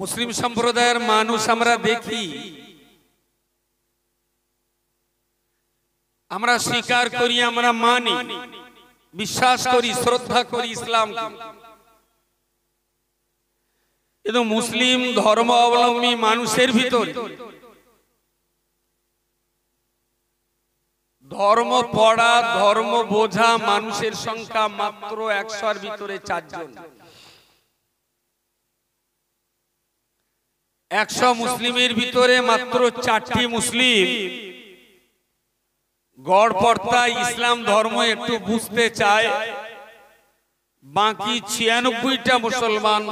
মুসলিম সম্প্রদায়ের মানুষ আমরা দেখি, আমরা স্বীকার করি, আমরা মানি, বিশ্বাস করি, শ্রদ্ধা করি ইসলামকে, কিন্তু মুসলিম ধর্ম অবলম্বী মানুষের ভিতরে ধর্ম পড়া, ধর্ম বোঝা মানুষের সংখ্যা মাত্র 100-এর ভিতরে 4 জন। 100 মুসলিমের ভিতরে মাত্র 4টি মুসলিম গড়পড়তা ইসলাম ধর্ম একটু বুঝতে চায়, বাকি 96টা মুসলমান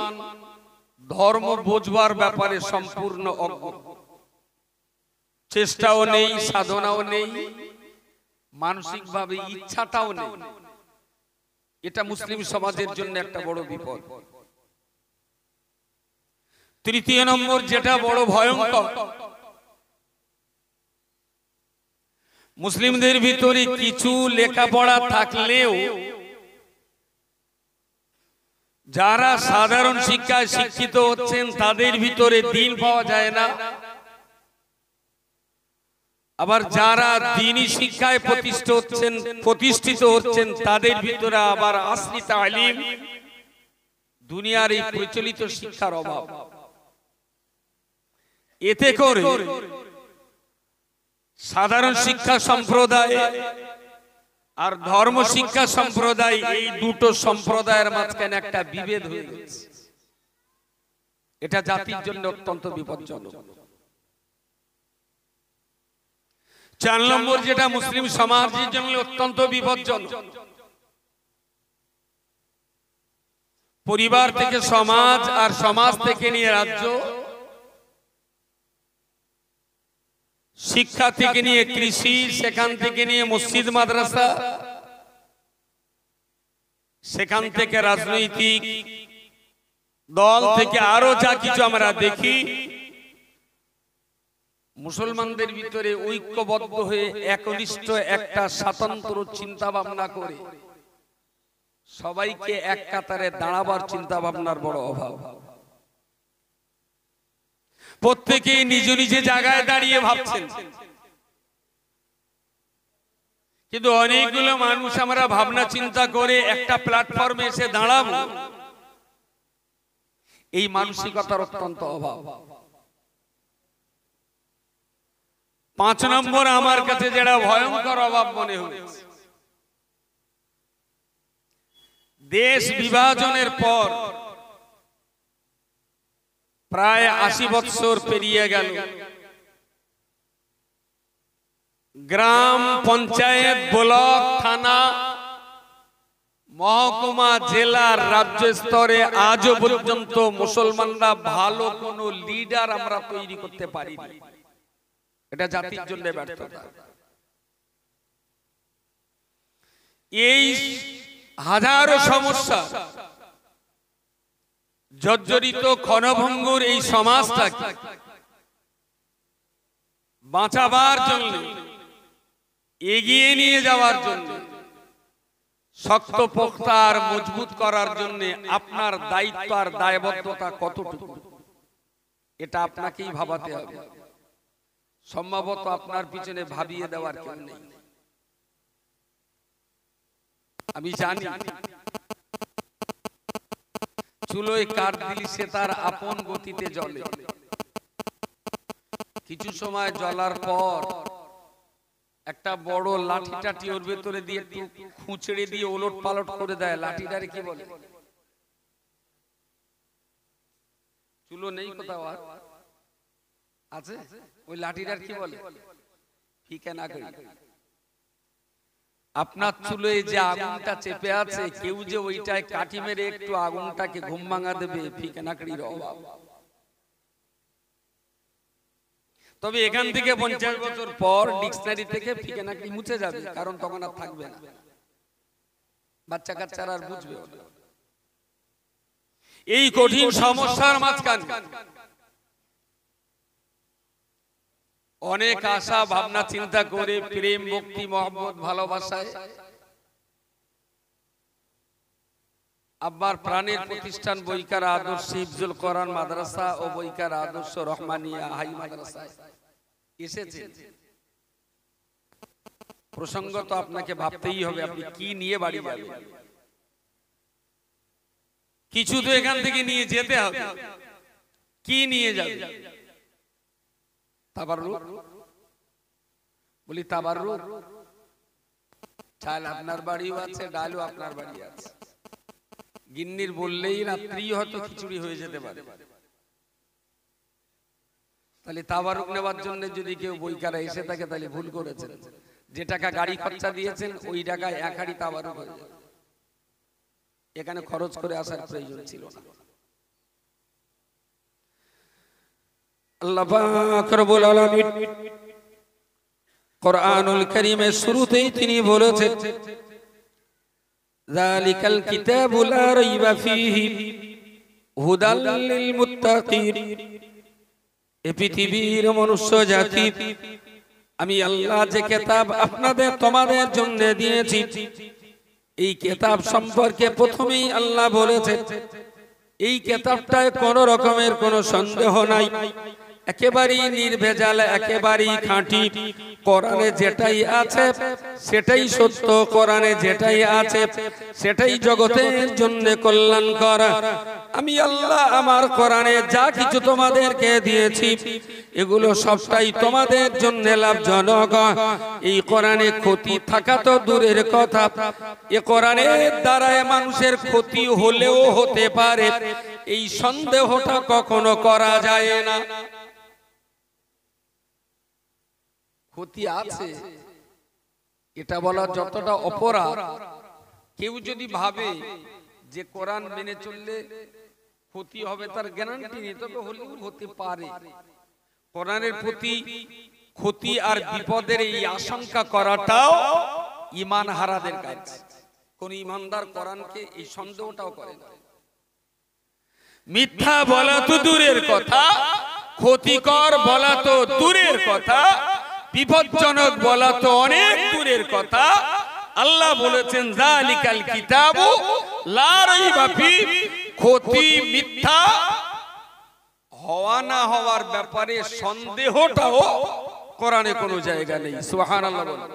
ধর্ম বোঝবার ব্যাপারে সম্পূর্ণ অজ্ঞ। চেষ্টাও নেই, সাধনাও নেই, মানসিকভাবে ইচ্ছাটাও নেই। এটা মুসলিম সমাজের জন্য একটা বড় বিপদ। তৃতীয় নম্বর যেটা বড় ভয়ঙ্কর, মুসলিমদের ভিতরে কিছু লেখাপড়া থাকলেও যারা সাধারণ শিক্ষায় শিক্ষিত হচ্ছেন তাদের ভিতরে দ্বীন পাওয়া যায় না, আবার যারা দ্বীনি শিক্ষায় প্রতিষ্ঠিত হচ্ছেন তাদের ভিতরে আবার আসলি তালিম, দুনিয়ার এই প্রচলিত শিক্ষার অভাব। এতে করে সাধারণ শিক্ষা সম্প্রদায় আর ধর্ম শিক্ষা সম্প্রদায়, এই দুটো সম্প্রদায়ের মাঝখানে একটা বিভেদ হয়ে গেছে। এটা জাতির জন্য অত্যন্ত বিপজ্জনক। 4 নম্বর যেটা মুসলিম সমাজের জন্য অত্যন্ত বিপজ্জনক, পরিবার থেকে সমাজ আর সমাজ থেকে নিয়ে রাজ্য, শিক্ষা থেকে নিয়ে কৃষি, সেখান থেকে নিয়ে মসজিদ মাদ্রাসা, সেখান থেকে রাজনৈতিক দল থেকে আরো যা কিছু আমরা দেখি, মুসলমানদের ভিতরে ঐক্যবদ্ধ হয়ে একনিষ্ঠ একটা স্বতন্ত্র চিন্তা ভাবনা করে সবাইকে এক কাতারে দাঁড়াবার চিন্তা ভাবনার বড় অভাব। প্রত্যেকে নিজ নিজ জায়গায় দাঁড়িয়ে ভাবছেন, কিন্তু অনেকগুলো মানুষ আমরা ভাবনা চিন্তা করে একটা প্ল্যাটফর্মে এসে দাঁড়াবো, এই মানসিকতার অত্যন্ত অভাব। 5 নম্বর আমার কাছে যেটা ভয়ঙ্কর অভাব মনে হয়েছে, দেশ বিভাজনের পর প্রায় 80 বছর পেরিয়ে গেল, গ্রাম পঞ্চায়েত, ব্লক, থানা, মহকুমা, জেলা, রাজ্য স্তরে আজও পর্যন্ত মুসলমানরা ভালো কোনো লিডার আমরা তৈরি করতে পারিনি। এটা জাতির জন্য ব্যর্থতা। এই হাজারো সমস্যা জর্জরিত ক্ষণভঙ্গুর এই সমাজটাকে বাঁচাবার জন্য, এগিয়ে নিয়ে যাওয়ার জন্য, শক্ত পোক্তা আর মজবুত করার জন্য আপনার দায়িত্ব আর দায়বদ্ধতা কতটুকু, এটা আপনাকেই ভাবাতে হবে। সম্ভবত আপনার পিছনে ভাবিয়ে দেওয়ার কেউ নেই। আমি জানি চুলোয় কাঠ দিলি সে তার আপন গতিতে জ্বলে, কিছু সময় জ্বলার পর একটা বড় লাঠি টাটি ওর ভেতরে দিয়ে একটু খুঁচড়ে দিয়ে ওলট পালট করে দেয়, লাঠিটারে কি বলে? চুলো নেই কোথাও আর আছে? ওই লাঠিটার কি বলে? ফিকে না করি। আপনার চুলোয় যে আগুনটা চেপে আছে, কেউ যে ওইটায় কাঠি মেরে একটু আগুনটাকে ঘুম ভাঙা দেবে, ফিকে নাকড়ির অভাব। তবে এখান থেকে 50 বছর পর ডিকশনারি থেকে ফিকে নাকড়ি মুছে যাবে, কারণ তখন আর থাকবে না, বাচ্চা কাচ্চারা আর বুঝবে না। এই কঠিন সমস্যার মাঝখানে অনেক আশা ভাবনা চিন্তা করে প্রেম, ভক্তি, মহব্বত, ভালোবাসায় আব্বার প্রাণের প্রতিষ্ঠান বৈকার আদর্শ হিফজুল কোরআন মাদ্রাসা ও বৈকার আদর্শ রহমানিয়া হাই মাদ্রাসায় এসেছে। প্রসঙ্গ তো আপনাকে ভাবতেই হবে, আপনি কি নিয়ে বাড়ি যাবেন। কিছু তো এখান থেকে নিয়ে যেতে হবে। কি নিয়ে যাবে? তাবাররুক, বলি তাবাররুক। চাল আপনার বাড়িও আছে, ডালও আপনার বাড়ি আছে। গিন্নির বললেই রাত্রি হয়তো খিচুড়ি হয়ে যেতে পারে। তাহলে তাবারুক নেওয়ার জন্য যদি কেউ বইকারা এসে থাকে তাহলে ভুল করেছেন। যে টাকা গাড়ি খরচা দিয়েছেন ওই টাকায় এক হাড়ি তাবারুক হয়ে যাবে। এখানে খরচ করে আসার প্রয়োজন ছিল না। আল্লাহ পাক রব্বুল আলামিন কোরআনুল কারীমের শুরুতেই তিনি বলেছেন, যালিকাল কিতাবু লা রাইবা ফীহি হুদাল লিল মুত্তাকিন। এই পৃথিবীর মনুষ্য জাতি, আমি আল্লাহ যে কিতাব আপনাদের তোমাদের জন্য দিয়েছি, এই কিতাব সম্পর্কে প্রথমেই আল্লাহ বলেছেন এই কিতাবটায় কোনো রকমের কোনো সন্দেহ নাই, একেবারেই নির্ভেজাল, একেবারেই খাঁটি। কোরআনে যেটাই আছে সেটাই সত্য, কোরআনে যেটাই আছে সেটাই জগতের জন্য কল্যাণকর। আমি আল্লাহ আমার কোরআনে যা কিছু তোমাদেরকে দিয়েছি এগুলো সবটাই তোমাদের জন্য লাভজনক। এই কোরআনে ক্ষতি থাকা তো দূরের কথা, এই কোরআনের দ্বারা মানুষের ক্ষতি হলেও হতে পারে, এই সন্দেহটা কখনো করা যায় না। ক্ষতি আছে এটা বলা যতটা অপরাধ, কেউ যদি ভাবে যে কোরআন মেনে চললে ক্ষতি হবে তার গ্যারান্টি নেই, তবে হলেও হতে পারে। কোরআনের প্রতি ক্ষতি আর বিপদের এই আশঙ্কা করাটাও ঈমান হারাদের কাজ। কোন ঈমানদার কোরআনকে এই সন্দেহটাও করে না। মিথ্যা বলা তো দূরের কথা, ক্ষতিকর বলা তো দূরের কথা, বিপজ্জনক বলা তো অনেক দূরের কথা। আল্লাহ বলেছেন যালিকাল কিতাবু লা রাইবা ফীহি, ক্ষতি মিথ্যা হওয়া না হওয়ার ব্যাপারে সন্দেহটাও কোরআনে কোনো জায়গা নেই। সুবহানাল্লাহ বলেন।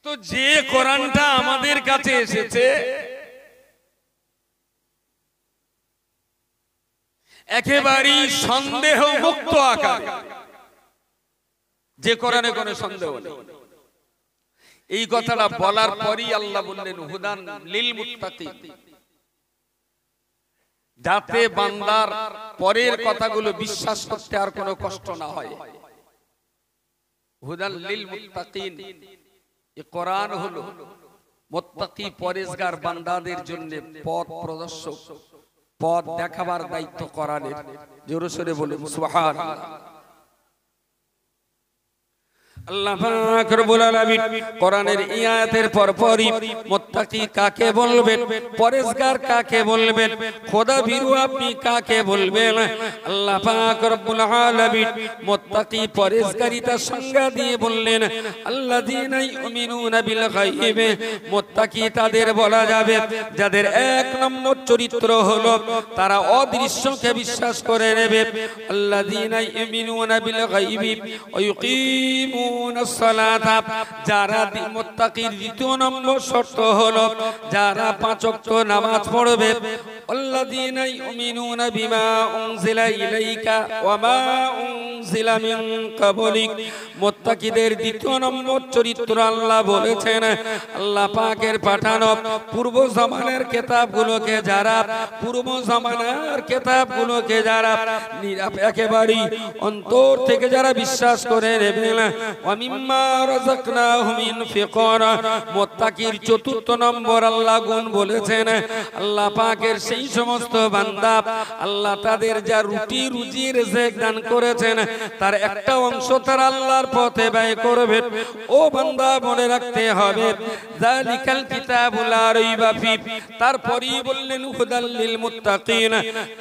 তো যে কোরআনটা আমাদের কাছে এসেছে একেবারেই সন্দেহ মুক্ত আকার, যে কোরআনে কোনো সন্দেহ নেই। এই কথাটা বলার পরই আল্লাহ বললেন হুদান লিল মুত্তাকিন, যাতে বান্দার পরের কথাগুলো বিশ্বাস করতে আর কোনো কষ্ট না হয়। হুদান লিল মুত্তাকিন, এই কোরআন হলো মুত্তাকি পরেজগার বান্দাদের জন্য পথ প্রদর্শক, পথ দেখাবার দায়িত্ব কোরআনের। জোরে সোরে বলুন সুবহানাল্লাহ। আল্লাহ পাক রব্বুল আলামিন কোরআনের এই আয়াতের পরপরই মুত্তাকি কাকে বলবেন, পরেজগার কাকে বলবেন, খোদা ভীরু আপনি কাকে বলবেন, আল্লাহ পাক রব্বুল আলামিন মুত্তাকি পরেজগারিতার সংজ্ঞা দিয়ে বললেন আল্লাযীনা ইউমিনুনা বিল গায়বি। মুত্তাকি তাদের বলা যাবে যাদের এক নম্বর চরিত্র হলো তারা অদৃশ্যকে বিশ্বাস করে নেবে। আল্লাযীনা ইউমিনুনা বিল গায়বি ওয়া ইউকিমু যারা মুত্তাকির দ্বিতীয় নম্বর শর্ত হলো যারা 5 ওয়াক্ত নামাজ পড়বে। আল্লাযীনা ইউমিনুনা বিমা উনজিলা ইলাইকা ওয়া মা উনজিলা মিন ক্বাবলিক। মুত্তাকিদের দ্বিতীয় নম্বর চরিত্র আল্লাহ বলেছেন আল্লাহ পাকের পাঠানো পূর্ব জামানার কিতাবগুলোকে যারা, পূর্ব জামানার কিতাবগুলোকে যারা একেবারেই অন্তর থেকে যারা বিশ্বাস করে নেবেন। ওয়ামিম্মা রাযাকনাহুম ইনফিকুন। মুত্তাকির চতুর্থ নম্বর আল্লাহ গুণ বলেছেন আল্লাহ পাকের সেই সমস্ত বান্দা আল্লাহ তাদের যা রুটি রুজির রিজিক দান করেছেন তার একটা অংশ তার আল্লাহর পথে ব্যয় করবে। ও বান্দা মনে রাখতে হবে যালিকাল কিতাবুল লা রাইবা ফি। তারপরই বললেন হুদাল লিল মুত্তাকিন।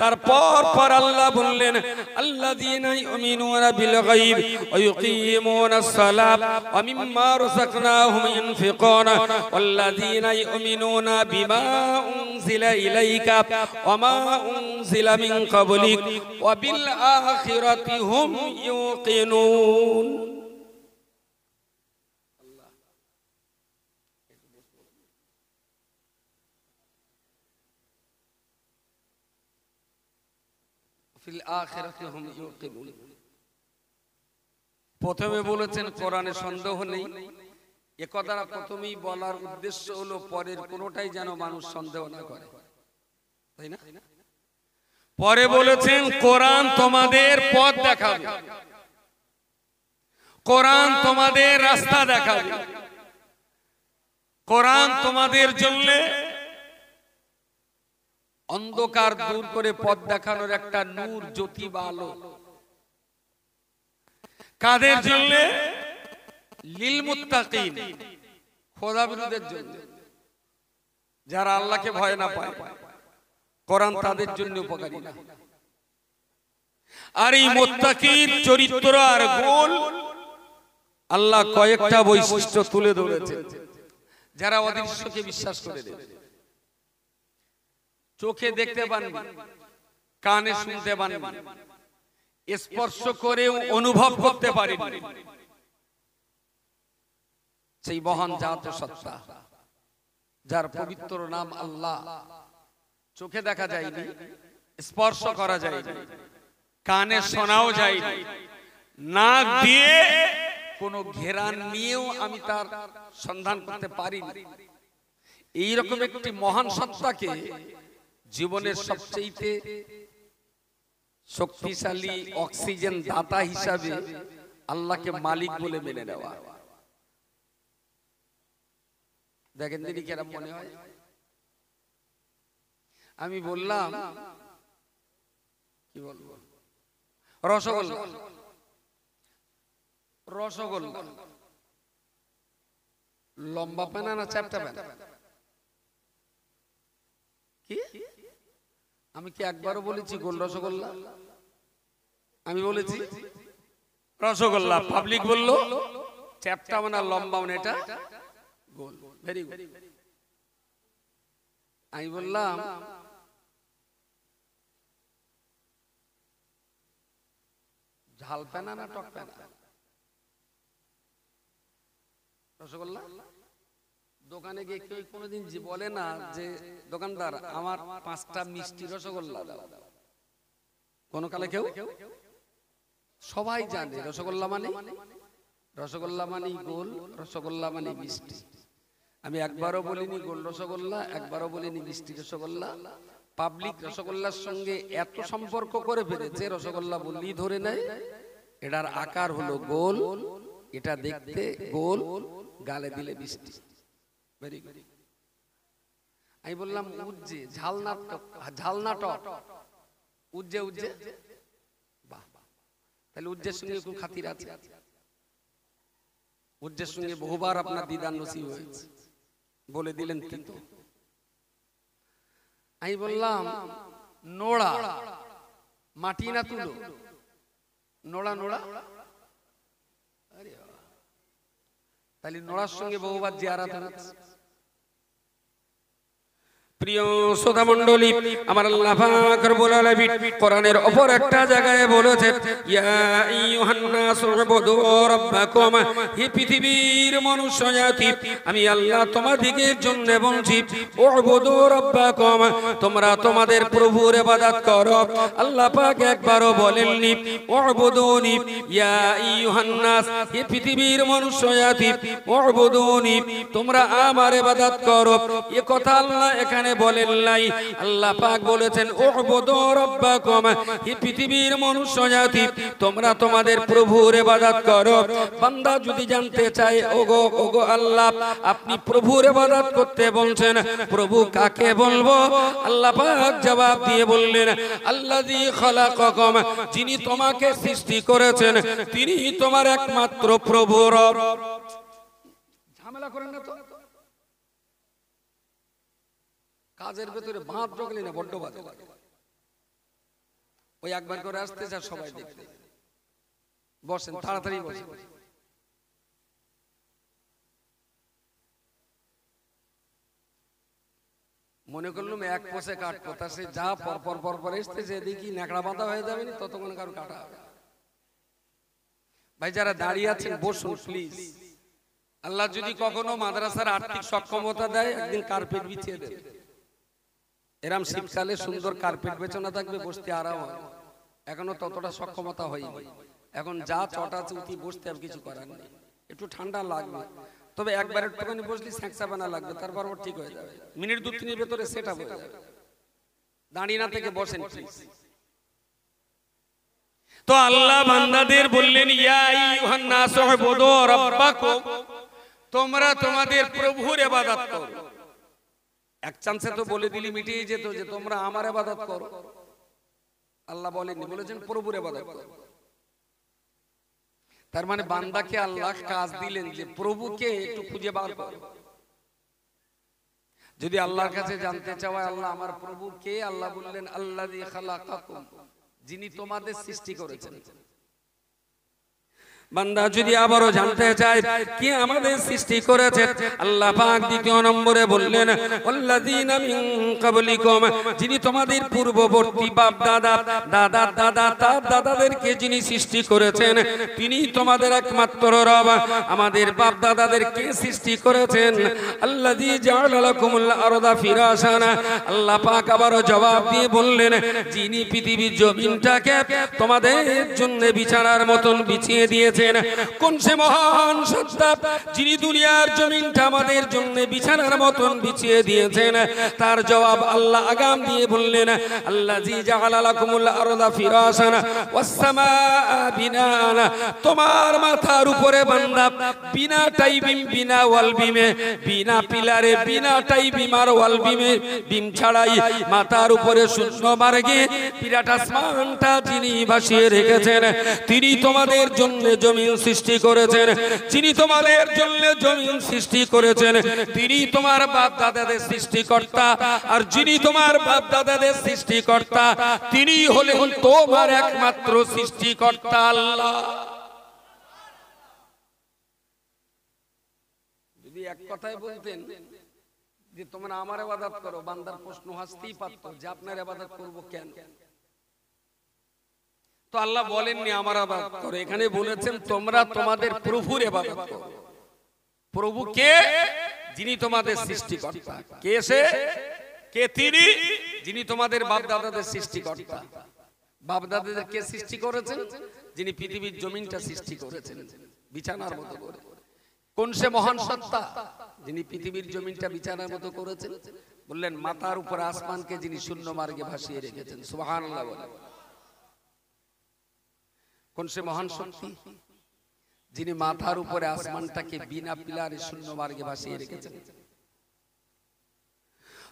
তারপর আল্লাহ বললেন আল্লাযীনা ইউমিনুনা বিল গায়ব ওয়া ইউকিমুনাস সালাত ওয়া মিম্মা রাযাকনাহুম ইউনফিকুন ওয়াল্লাযীনা ইউমিনুনা বিমা উনজিলা ইলাইকা ওয়া মা উনজিলা মিন ক্বাবলিক ওয়া বিল আখিরাতি হুম ইউকিনুন। প্রথমে বলেছেন কোরআনে সন্দেহ নেই। এ কথাটা প্রথমেই বলার উদ্দেশ্য হলো পরের কোনোটাই যেন মানুষ সন্দেহ না করে, তাই না? পরে বলেছেন কোরআন তোমাদের পথ দেখাবে, কোরআন তোমাদের রাস্তা দেখাবে, কোরআন তোমাদের জন্য অন্ধকার দূর করে পথ দেখানোর একটা নূর, জ্যোতি বা আলো। কাদের জন্য? লিল মুত্তাকিন, খোদাবিরুদের জন্য, যারা আল্লাহকে ভয় না পায়। কোরআন তাদের জন্য উপকারী না। আর এই মুত্তাকির চরিত্র আর গুণ আল্লাহ কয়েকটা বৈশিষ্ট্য তুলে ধরেছেন, যারা অদৃশ্যকে বিশ্বাস করে দেবে। চোখে দেখতে পাননি, কানে শুনতে পাননি, স্পর্শ করেও অনুভব করতে পারেননি, সেই মহান জাত সত্তা যার পবিত্র নাম আল্লাহ। চোখে দেখা যায়নি, স্পর্শ করা যায়নি, কানে শোনাও যায়নি, নাক দিয়ে কোনো ঘেরান নিয়েও আমি তার সন্ধান করতে পারিনি। এইরকম একটি মহান সত্তাকে জীবনের সবচেয়ে শক্তিশালী অক্সিজেন দাতা হিসাবে আল্লাহকে মালিক বলে মেনে নেওয়া। দেখেন দিদি কেরম মনে হয়। আমি বললাম কি বলবো, রসগোল্লা, রসগোল্লা লম্বা পেনা না চ্যাপটা পেনা? কি আমি কি একবারও বলেছি গোল রসগোল্লা? আমি বলেছি রসগোল্লা, পাবলিক বললো চ্যাপটা মানে লম্বা মানে এটা গোল। Very good. আমি বললাম ঝাল পেনা না টক পেনা রসগোল্লা? দোকানে গিয়ে কেউ কোনোদিন বলে না যে দোকানদার আমার 5টা মিষ্টি রসগোল্লা দাও? কোন কালে কেউ? সবাই জানে রসগোল্লা মানে গোল, রসগোল্লা মানে মিষ্টি। আমি একবারও বলিনি গোল রসগোল্লা, একবারও বলিনি মিষ্টি রসগোল্লা। পাবলিক রসগোল্লার সঙ্গে এত সম্পর্ক করে ফেলেছে, রসগোল্লা বললেই ধরে নেয় এটার আকার হলো গোল, এটা দেখতে গোল, গালে দিলে মিষ্টি। Very good. আমি বললাম উজ্জে, ঝালনা টক, উজ্জে উজ্জে, বাহ। তাহলে উজ্জের সঙ্গে কোন খাতির আছে? উজ্জের সঙ্গে বহুবার আপনার দিদার নসিব হয়েছে, বলে দিলেন কিন্তু। আমি বললাম নোড়া, মাটি না তুলো? নোড়া নোড়া, তাহলে নোড়ার সঙ্গে বহুবার জিয়ারত হচ্ছে। প্রিয় শ্রোতা মণ্ডলী, আমার আল্লাহ পাক রব্বুল আলামিন কোরআনের অপর একটা জায়গায় বলেছেন ইয়া আইয়ুহান নাস উবুদু রাব্বাকুম, হে পৃথিবীর মনুষ্য জাতি, আমি আল্লাহ তোমাদের জন্য বলছি উবুদু রাব্বাকুম, তোমরা তোমাদের প্রভুর ইবাদত করো। আল্লাহ পাক একবারও বলেননি উবুদুনি ইয়া আইয়ুহান নাস, হে পৃথিবীর মনুষ্য জাতি উবুদুনি, তোমরা আমার ইবাদত করো। এই কথা আল্লাহ এখানে বলেন নাই, আল্লাহ পাক বলেছেন উবুদু রাব্বাকুম, হে পৃথিবীর মনুষ্য জাতি তোমরা তোমাদের প্রভুর ইবাদত করো। বান্দা যদি জানতে চায় ওগো ওগো আল্লাহ আপনি প্রভুর ইবাদত করতে বলছেন, প্রভু কাকে বলবো? আল্লাহ পাক জবাব দিয়ে বললেন আল্লাযী খালাকাকুম, যিনি তোমাকে সৃষ্টি করেছেন তিনি তোমার একমাত্র প্রভু রব। ঝামেলা করেন না তো, কাজের ভেতরে বাঁধ ঢোকলে না বড্ড বাজে লাগে। ওই একবার করে আসতে যা সবাই দেখতে বসেন, তাড়াতাড়ি বসেন। মনে করলাম এক পোষে কাটবো, তা সে যা পর এসতেছে দেখি ন্যাকড়া বাঁধা হয়ে যাবে না, ততক্ষণ কারো কাটা হবে। ভাই যারা দাঁড়িয়ে আছেন বসুন প্লিজ। আল্লাহ যদি কখনো মাদ্রাসার আর্থিক সক্ষমতা দেয় একদিন কার্পেট বিছিয়ে দেবে, এরম শীতকালে সুন্দর কার্পেট বেছানো থাকবে, বসতে আরাম হবে। এখনো ততটা সক্ষমতা হয়নি, এখন যা চটা চুতি বসতে আর কিছু করার নেই। একটু ঠান্ডা লাগবে, তবে একবার একটুখানি বসলে স্যাঁকসা বানা লাগবে, তারপর ঠিক হয়ে যাবে। মিনিট 2-3 ভেতরে সেট আপ হয়ে যাবে। দাঁড়িয়ে না থেকে বসেন প্লিজ। তো আল্লাহ বান্দাদের বললেন ইয়া আইয়ুহান নাস উবুদু রাব্বাকুম, তোমরা তোমাদের প্রভুর ইবাদত করো। এক চান্সে তো বলে দিলি মিটিয়ে যেত যে তোমরা আমার ইবাদত করো। আল্লাহ বলেননি, বলেছেন প্রভুর ইবাদত করো। তার মানে বান্দাকে আল্লাহ কাজ দিলেন যে প্রভুকে একটু খুঁজে বার করো। যদি আল্লাহর কাছে জানতে চাও আল্লাহ আমার প্রভু কে, আল্লাহ বললেন আল্লাযী খালাকাকুম, যিনি তোমাদের সৃষ্টি করেছেন। বান্দা যদি আবারও জানতে চায় কে আমাদের সৃষ্টি করেছে, আল্লাহ পাক দ্বিতীয় নম্বরে বললেন আল্লাযীনা মিন ক্বাবলিকুম, যিনি তোমাদের পূর্ববর্তী বাপ দাদা দাদা দাদা তার দাদাদেরকে যিনি সৃষ্টি করেছেন তিনি তোমাদের একমাত্র রব। আমাদের বাপ দাদাদেরকে সৃষ্টি করেছেন আল্লাযী জাআলা লাকুমুল আরদা ফিরাশান। আল্লাহ পাক আবারও জবাব দিয়ে বললেন যিনি পৃথিবীর জমিনটাকে তোমাদের জন্য বিছানার মতন বিছিয়ে দিয়েছেন। কোন সে মহান সত্তা যিনি দুনিয়ার জমিনটা আমাদের জন্য বিছানার মতন বিছিয়ে দিয়েছেন? তার জবাব আল্লাহ আগাম দিয়ে বললেন আল্লাযী জাআলা লাকুমুল আরদা ফিরাশান ওয়াস সামাআ বিনান, তোমার মাথার উপরে বান্দা বিনা টাইবিম বিনা ওয়াল বিমে, বিনা পিলারে বিনা টাইবিম আর ওয়াল বিমে, বিম ছাড়াই মাথার উপরে শূন্য মার্গে বিরাট আসমানটা যিনি ভাসিয়ে রেখেছেন তিনি তোমাদের জন্য জমিন সৃষ্টি করেছেন। যিনি তোমাদের জন্য জমিন সৃষ্টি করেছেন তিনি তোমার বাপ দাদাদের সৃষ্টিকর্তা, আর যিনি তোমার বাপ দাদাদের সৃষ্টিকর্তা তিনি হলেন তোমার একমাত্র সৃষ্টিকর্তা আল্লাহ। যদি এক কথায় বলতেন যে তোমরা আমার ইবাদত করো, বান্দার প্রশ্ন আসতেই পারত যে আপনার ইবাদত করব কেন? তো আল্লাহ বলেননি আমার ইবাদত করো, এখানে বলেছেন তোমরা তোমাদের প্রভুর ইবাদত করো। প্রভু কে? যিনি তোমাদের সৃষ্টিকর্তা। কে সে? কে তিনি? যিনি তোমাদের বাপ দাদাদের সৃষ্টিকর্তা। বাপ দাদাদের কে সৃষ্টি করেছেন? যিনি পৃথিবীর জমিনটা সৃষ্টি করেছেন বিছানার মতো করে। কোন সে মহান সত্তা যিনি পৃথিবীর জমিনটা বিছানার মতো করেছেন? বললেন মাথার উপর আসমানকে যিনি শূন্য মার্গে ভাসিয়ে রেখেছেন। সুবহানাল্লাহ বলেন। কোন সে মহান শক্তি যিনি মাথার উপরে আসমানটাকে বিনা পিলারে শূন্য মার্গে ভাসিয়ে রেখেছেন?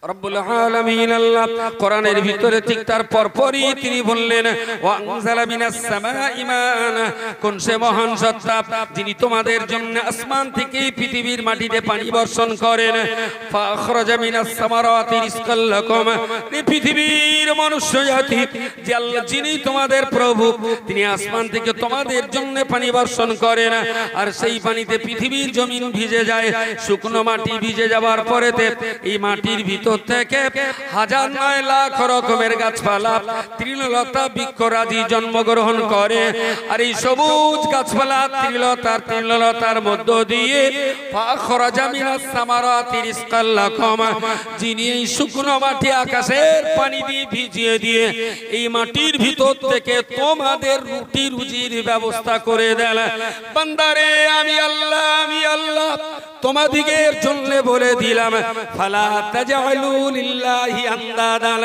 রব্বুল আলামিন আল্লাহ কোরআনের ভিতরে ঠিক তার পরপরই তিনি বললেন ওয়া আনজালা মিনাস সামাই মান, কোন সে মহান সত্তা যিনি তোমাদের জন্য আসমান থেকে পৃথিবীর মাটিতে পানি বর্ষণ করেন। ফাখরাজা মিনাস সামারাতি রিজকাল লাকুম, এই পৃথিবীর মনুষ্য জাতি যে আল্লাহ যিনি তোমাদের প্রভু তিনি আসমান থেকে তোমাদের জন্য পানি বর্ষণ করেন, আর সেই পানিতে পৃথিবীর জমিন ভিজে যায়। শুকনো মাটি ভিজে যাওয়ার পরেতে এই মাটির ভিতর থেকে হাজার নয় লাখ রকমের গাছপালা তৃণলতা বৃক্ষরাজি জন্মগ্রহণ করে। আর এই সবুজ গাছপালা তৃণলতার মধ্য দিয়ে ফাখরাজা মিনাস সামারাতি রিজকাল লাকুম, যিনি এই শুকনো মাটি আকাশের পানি দিয়ে ভিজিয়ে দিয়ে এই মাটির ভিতর থেকে তোমাদের রুটি রুজির ব্যবস্থা করে দেন। বান্দারে আমি আল্লাহ তোমাদিগের জন্য বলে দিলাম ফালা তাজআলু লিল্লাহি আন্দাদান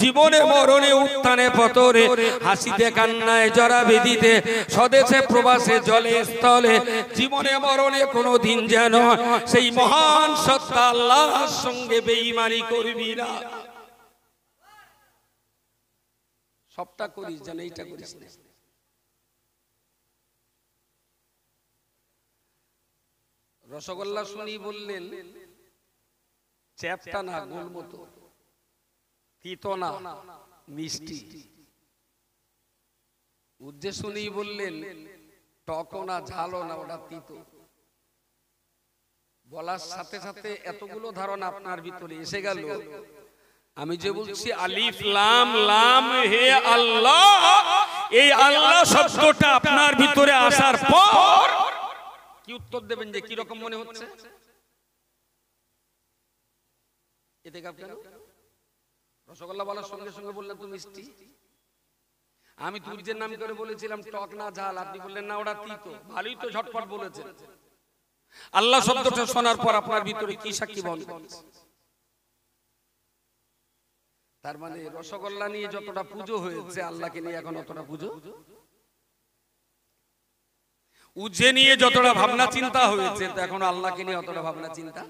জীবনে মরণে উত্থানে পতনে হাসিতে কান্নায় জরা বেদিতে স্বদেশে প্রবাসে জলে স্থলে জীবনে মরণে কোনো দিন যেন সেই মহান সত্তা আল্লাহর সঙ্গে বেঈমানি করবি না। সবটা করিস যেন এইটা করিস না। রসগোল্লা শুনি বললেন চ্যাপটা না গোল মতো, তিতো না মিষ্টি। উজ্জে শুনি বললেন টকও না ঝালও না, ওটা তিতো। বলার সাথে সাথে এতগুলো ধারণা আপনার ভিতরে এসে গেল। আমি যে বলছি আলিফ লাম লাম হে আল্লাহ, এই আল্লাহ শব্দটা আপনার ভিতরে আসার পর কি উত্তর দেবেন যে কি রকম মনে হচ্ছে? এতে কেন রসগোল্লা বলার সঙ্গে সঙ্গে বললেন তো মিষ্টি। আমি তুর্যের নাম করে বলেছিলাম টক না ঝাল, আপনি বললেন না ওটা তিতো। ভালোই তো ঝটপট বলেছেন। আল্লাহ শব্দটা শোনার পর আপনার ভিতরে কি সাক্ষী বহন করছে? তার মানে রসগোল্লা নিয়ে যতটা পুজো হয়েছে আল্লাহকে নিয়ে এখন অতটা পুজো, উজ্জে নিয়ে যতটা ভাবনা চিন্তা হয়েছে তো এখন আল্লাহকে নিয়ে অতটা ভাবনা চিন্তা।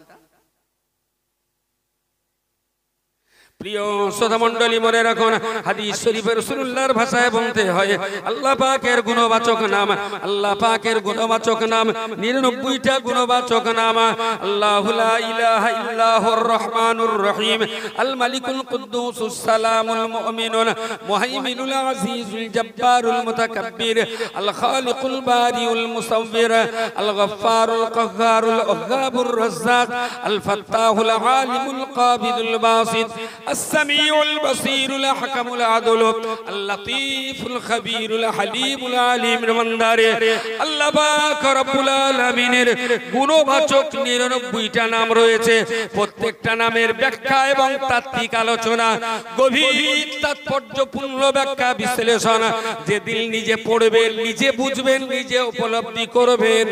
প্রিয় শ্রোতা মণ্ডলী, মনে রাখুন হাদিস শরীফে রাসূলুল্লাহর ভাষায় বলতে হয় আল্লাহ পাকের গুণবাচক নাম, আল্লাহ পাকের গুণবাচক নাম 99টা গুণবাচক নাম। আল্লাহু লা ইলাহা ইল্লাহুর রহমানুর রহিম, আল মালিকুল কুদ্দুসুস সালামুল মুমিনুল মুহাইমিনুল আজিজুল জব্বারুল মুতাকাব্বির, আল খালিকুল বারিউল মুসাওবির, আল গফফারুল কাহ্হারুল ওয়াহ্হাবুর রাজ্জাক, আল ফাত্তাহুল আলিমুল কাবিদুল বাসিত, السميع البصير الحكم العدل اللطيف الخبير الحليم العليم المنদার। আল্লাহ পাক রব্বুল আলামিনের গুণবাচক 99টা নাম রয়েছে। প্রত্যেকটা নামের ব্যাখ্যা এবং তাত্ত্বিক আলোচনা, গভীর তাৎপর্যপূর্ণ ব্যাখ্যা বিশ্লেষণ যেদিন নিজে পড়বেন, নিজে বুঝবেন, নিজে উপলব্ধি করবেন।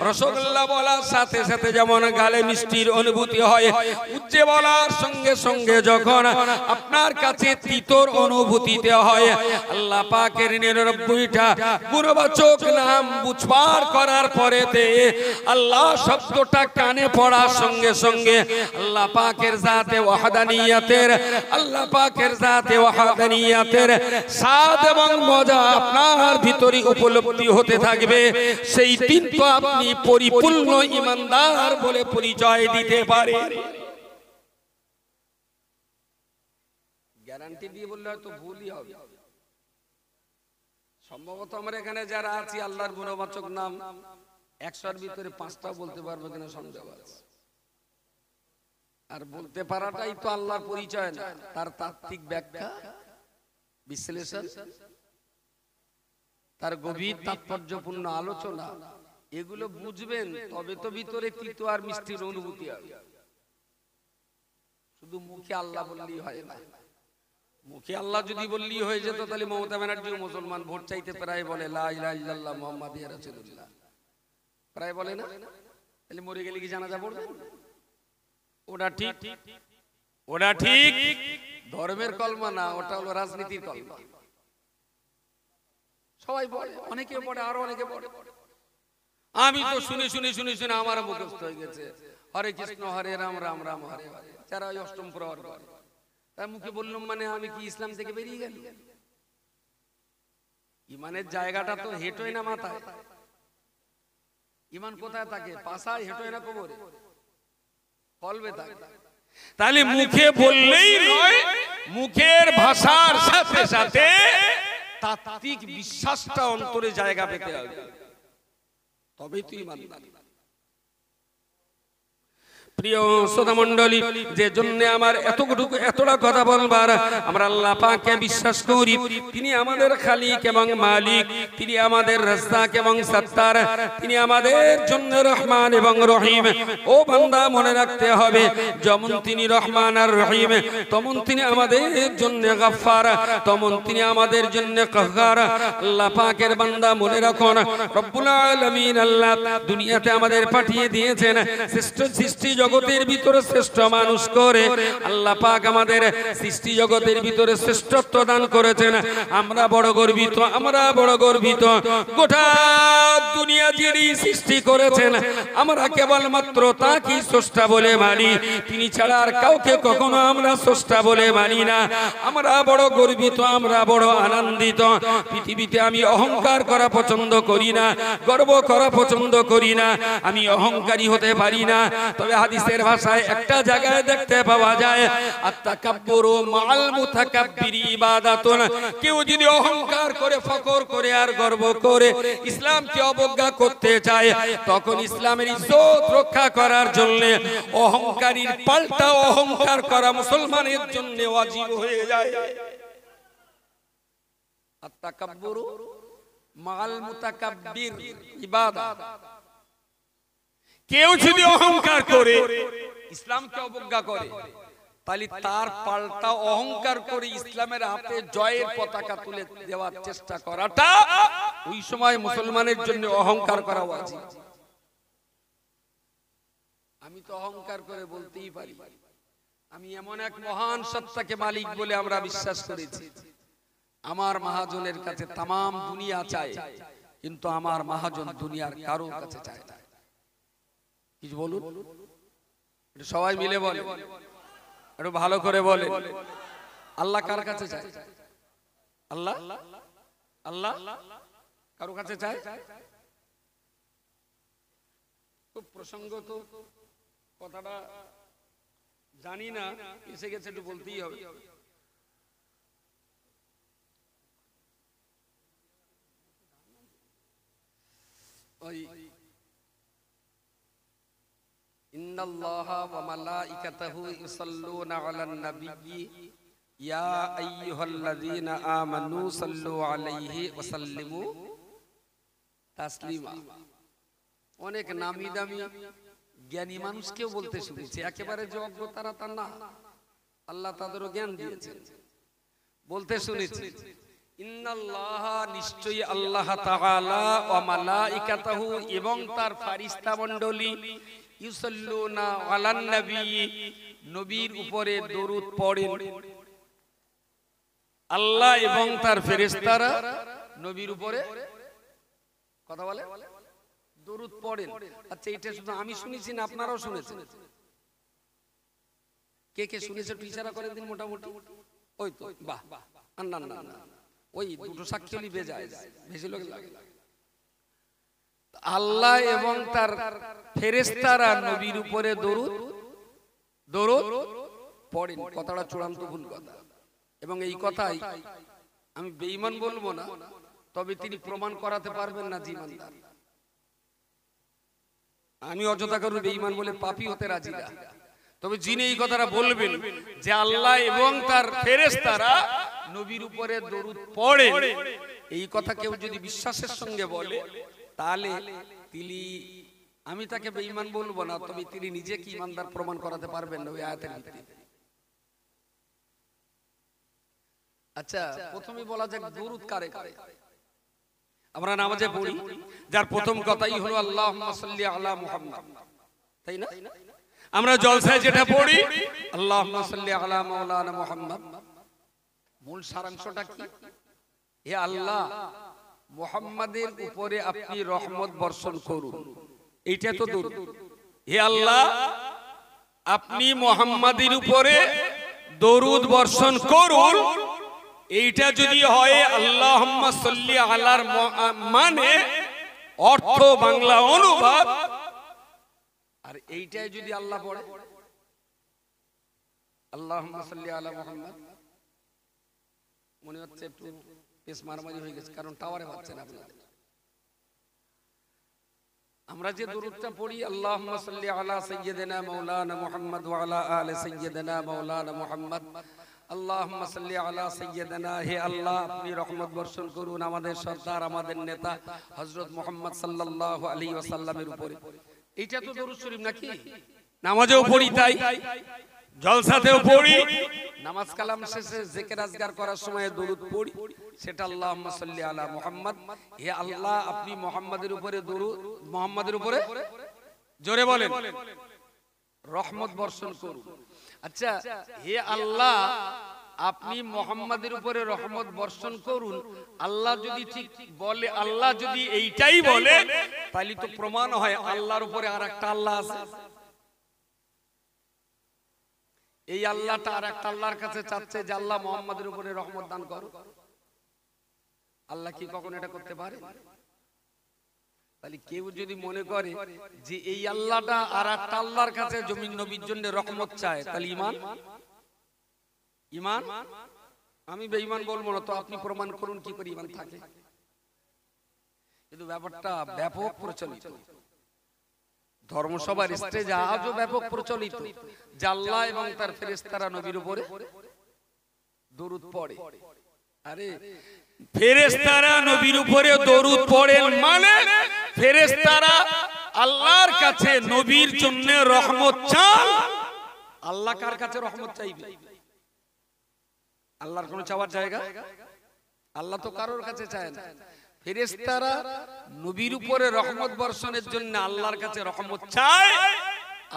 রসগোল্লা বলার সাথে সাথে যেমন গালে মিষ্টির অনুভূতি হয়, উচ্চে বলার সঙ্গে সঙ্গে যখন আপনার কাছে তিতর অনুভূতিতে হয়, আল্লাহ পাকের 99টা গুণবাচক নাম বুঝবার করার পরেতে আল্লাহ শব্দটা কানে পড়ার সঙ্গে সঙ্গে আল্লাহ পাকের জাতে ওয়াহদানিয়াতের, আল্লাহ পাকের জাতে ওয়াহদানিয়াতের স্বাদ এবং মজা আপনার ভিতরে উপলব্ধি হতে থাকবে। সেই দিন তো আপনি পরিপূর্ণ ঈমানদার বলে পরিচয় দিতে পারেন। গ্যারান্টি দিয়ে বললে হয়তো ভুলই হবে। সম্ভবত আমরা এখানে যারা আছি আল্লাহর গুণবাচক নাম 100-এর ভিতরে 5টা বলতে পারবো কিনা সন্দেহ আছে। আর বলতে পারাটাই তো আল্লাহর পরিচয় না, তার তাত্ত্বিক ব্যাখ্যা বিশ্লেষণ, তার গভীর তাৎপর্যপূর্ণ আলোচনা, এগুলো বুঝবেন তবে তো ভিতরে তিতো আর মিষ্টির অনুভূতি হবে। শুধু মুখে আল্লাহ বললেই হয় না। মুখে আল্লাহ যদি বললেই হয়ে যেত তাহলে মমতা ব্যানার্জি মুসলমান ভোট চাইতে প্রায় বলে লা ইলাহা ইল্লাল্লাহ মুহাম্মাদুর রাসূলুল্লাহ, প্রায় বলে না? তাহলে মরে গেলে কি জানাজা পড়বে? ওটা ঠিক, ওটা ঠিক ধর্মের কলমা না, ওটা হলো রাজনীতির কলমা। সবাই পড়ে, অনেকে পড়ে, আরো অনেকে পড়ে। আমি তো শুনে শুনে শুনে শুনে আমার মুখস্থ হয়ে গেছে হরে কৃষ্ণ হরে রাম রাম রাম হরে হরে, যারা ওই অষ্টম প্রহর করে। তার মুখে বললাম মানে আমি কি ইসলাম থেকে বেরিয়ে গেল? ইমানের জায়গাটা তো হেঁটোয় না মাথায়। ইমান কোথায় থাকে? পাশায়, হেঁটোয় না কবরে, কলবে থাকে। তাহলে মুখে বললেই নয়, মুখের ভাষার সাথে সাথে তাত্ত্বিক বিশ্বাসটা অন্তরে জায়গা পেতে হবে, তবেই তুই ইমানদার। প্রিয় শ্রোতা মণ্ডলী, যে জন্য আমার এতটা কথা বলবার, আমরা আল্লাহ পাককে বিশ্বাস করি, তিনি আমাদের খালিক এবং মালিক, তিনি আমাদের রাজ্জাক এবং সত্তার, তিনি আমাদের জন্য রহমান এবং রহিম। ও বান্দা, মনে রাখতে হবে, যেমন তিনি রহমান আর রহিম, তেমন তিনি আমাদের জন্য গফফার, তেমন তিনি আমাদের জন্য কাহ্হার। আল্লাহ পাকের বান্দা, মনে রাখুন, রব্বুল আলামিন আল্লাহ দুনিয়াতে আমাদের পাঠিয়ে দিয়েছেন শ্রেষ্ঠ সৃষ্টি জগতের ভিতরে শ্রেষ্ঠ মানুষ করে। আল্লাহ পাক আমাদের সৃষ্টি জগতের ভিতরে শ্রেষ্ঠত্ব দান করেছেন। আমরা বড় গর্বিত, আমরা বড় গর্বিত। গোটা দুনিয়া যিনি সৃষ্টি করেছেন, আমরা কেবলমাত্র তাকে স্রষ্টা বলে মানি, তিনি ছাড়া আর কাউকে কখনো আমরা স্রষ্টা বলে মানি না। আমরা বড় গর্বিত, আমরা বড় আনন্দিত। পৃথিবীতে আমি অহংকার করা পছন্দ করি না, গর্ব করা পছন্দ করি না, আমি অহংকারী হতে পারি না। তবে হাদিসের ভাষায় একটা জায়গায় দেখতে পাওয়া যায়, আত-তাকাব্বুরু মাআল মুতাকাব্বিরি ইবাদাতুন। কেউ যদি অহংকার করে, ফখর করে আর গর্ব করে ইসলামকে অবজ্ঞা করতে চায়, তখন ইসলামের ইজ্জত রক্ষা করার জন্য অহংকারীর পাল্টা অহংকার করা মুসলমানের জন্য ওয়াজিব হয়ে যায়। আত-তাকাব্বুরু মাআল মুতাকাব্বির ইবাদাত। কেউ যদি অহংকার করে, ইসলামকে অবজ্ঞা করে, তাহলে তার পাল্টা অহংকার করে ইসলামের হাতে জয়ের পতাকা তুলে দেওয়ার চেষ্টা করাটা ওই সময় মুসলমানের জন্য অহংকার করা উচিত। আমি তো অহংকার করে বলতেই পারি, আমি এমন এক মহান সত্তাকে মালিক বলে আমরা বিশ্বাস করেছি। আমার মহাজনের কাছে তামাম দুনিয়া চায়, কিন্তু আমার মহাজন দুনিয়ার কারোর কাছে চায় না। কিছু বলুন, সবাই মিলে বলে, একটু ভালো করে বলে। আল্লাহ কার কাছে চায়? আল্লাহ আল্লাহ কারো কাছে চায়? খুব প্রসঙ্গত কথাটা জানি না, এসে গেছে, একটু বলতেই হবে। ওই ইন্নাল্লাহা ওয়া মালাইকাতাহু ইউসাল্লুনা আলান নাবিয়্যি ইয়া আইয়ুহাল্লাযীনা আমানু সাল্লু আলাইহি ওয়া সাল্লিমু তাসলিমা। অনেক নামি দামি জ্ঞানী মানুষকেও বলতে শুনেছি, একেবারে যে অজ্ঞ তারা তা না, আল্লাহ তাদেরও জ্ঞান দিয়েছেন, বলতে শুনেছি। ইন্নাল্লাহা, নিশ্চয়ই আল্লাহ তাআলা, ওয়া মালাইকাতাহু, এবং তার ফেরেশতা মণ্ডলী, ইউসাল্লুনা আলান নবী, নবীর উপরে দরুদ পড়েন। আল্লাহ এবং তার ফেরেশতারা নবীর উপরে কথা বলে, দরুদ পড়েন। আচ্ছা, এটা শুধু আমি শুনেছি না আপনারাও শুনেছেন? কে কে শুনেছে একটু ইশারা করে দিন মোটামুটি। ওই তো, বাহ, না না না, ওই দুটো সাক্ষী হলি বেজায়, বেশি লোক লাগে। আল্লাহ এবং তার ফেরেশতারা নবীর উপরে দরুদ পড়েন। কথাটা চূড়ান্ত ভুল কথা, এবং এই কথাই আমি বেঈমান বলবো না, তবে তিনি প্রমাণ করাতে পারবেন না যে ঈমানদার। আমি অযথা কারো বেঈমান বলে পাপী হতে রাজি না, তবে যিনি এই কথাটা বলবেন যে আল্লাহ এবং তার ফেরেশতারা নবীর উপরে দরুদ পড়ে, এই কথা কেউ যদি বিশ্বাসের সঙ্গে বলে, তাহলে তিনি, আমি তাকে বেঈমান বলবো না, তবে তিনি নিজে কি ঈমানদার প্রমাণ করাতে পারবেন না ওই আয়াতের ভিত্তিতে। আচ্ছা, প্রথমে বলা যাক দরুদ কারে কারে। আমরা নামাজে পড়ি, যার প্রথম কথাই হলো আল্লাহুম্মা সাল্লি আলা মুহাম্মাদ, তাই না? আমরা জলসায় যেটা পড়ি, আল্লাহুম্মা সাল্লি আলা মাওলানা মুহাম্মাদ, মূল সারাংশটা কি? হে আল্লাহ, মুহাম্মাদের উপরে আপনি রহমত বর্ষণ করুন, এইটা তো দরুদ। হে আল্লাহ, আপনি মুহাম্মাদের উপরে দরুদ বর্ষণ করুন, এইটা যদি হয় আল্লাহুম্মা সাল্লি আলার মানে অর্থ বাংলা অনুবাদ, আর এইটাই যদি আল্লাহ পড়ে আল্লাহুম্মা সাল্লি আলা মুহাম্মাদ, মনে হচ্ছে একটু পেস মারামারি হয়ে গেছে, কারণ টাওয়ারে পাচ্ছে না আপনাদের। আমরা যে দরুদটা পড়ি, আল্লাহুম্মা সাল্লি আলা সাইয়্যিদিনা মাওলানা মুহাম্মদ ওয়া আলা আলি সাইয়্যিদিনা মাওলানা মুহাম্মদ, আল্লাহুম্মা সাল্লি আলা সাইয়্যিদিনা, হে আল্লাহ আপনি রহমত বর্ষণ করুন আমাদের সরদার, আমাদের নেতা হযরত মুহাম্মদ সাল্লাল্লাহু আলাইহি ওয়াসাল্লামের উপরে। এইটা তো দরুদ শরীফ নাকি? নামাজেও পড়ি, তাই জলসাতেও পড়ি, নামাজ কালাম শেষে জিকির আজকার করার সময় দরুদ পড়ি, সেটা আল্লাহুম্মা সাল্লি আলা মুহাম্মদ, হে আল্লাহ আপনি মুহাম্মাদের উপরে দরুদ, মুহাম্মাদের উপরে জোরে বলেন রহমত বর্ষণ করুন। আচ্ছা, হে আল্লাহ আপনি মুহাম্মাদের উপরে রহমত বর্ষণ করুন, আল্লাহ যদি ঠিক বলে, আল্লাহ যদি এইটাই বলে, তাহলে তো প্রমাণ হয় আল্লাহর উপরে আরেকটা আল্লাহ আছে। এই আল্লাহটা আর একটা আল্লাহর কাছে চাচ্ছে যে আল্লাহ মুহাম্মাদের উপরে রহমত দান করো। আল্লাহ কি কখনো এটা করতে পারে? তাহলে কেউ যদি মনে করে যে এই আল্লাহটা আর একটা আল্লাহর কাছে জমিন নবীর জন্য রহমত চায়, তাহলে ঈমান ঈমান আমি বেঈমান বলবো না, তো আপনি প্রমাণ করুন কি করে ঈমান থাকে। কিন্তু ব্যাপারটা ব্যাপক প্রচলিত, ধর্মসভার স্টেজে আজও ব্যাপক প্রচলিত যে আল্লাহ এবং তার ফেরেশতারা নবীর উপরে দরুদ পড়ে। আরে ফেরেশতারা নবীর উপরে দরুদ পড়েন মানে ফেরেশতারা আল্লাহর কাছে নবীর জন্য রহমত চান। আল্লাহ কার কাছে রহমত চাইবে? আল্লাহর কোনো চাওয়ার জায়গা? আল্লাহ তো কারোর কাছে চায় না। ফেরেশতারা নবীর উপরে রহমত বর্ষণের জন্য আল্লাহর কাছে রহমত চায়।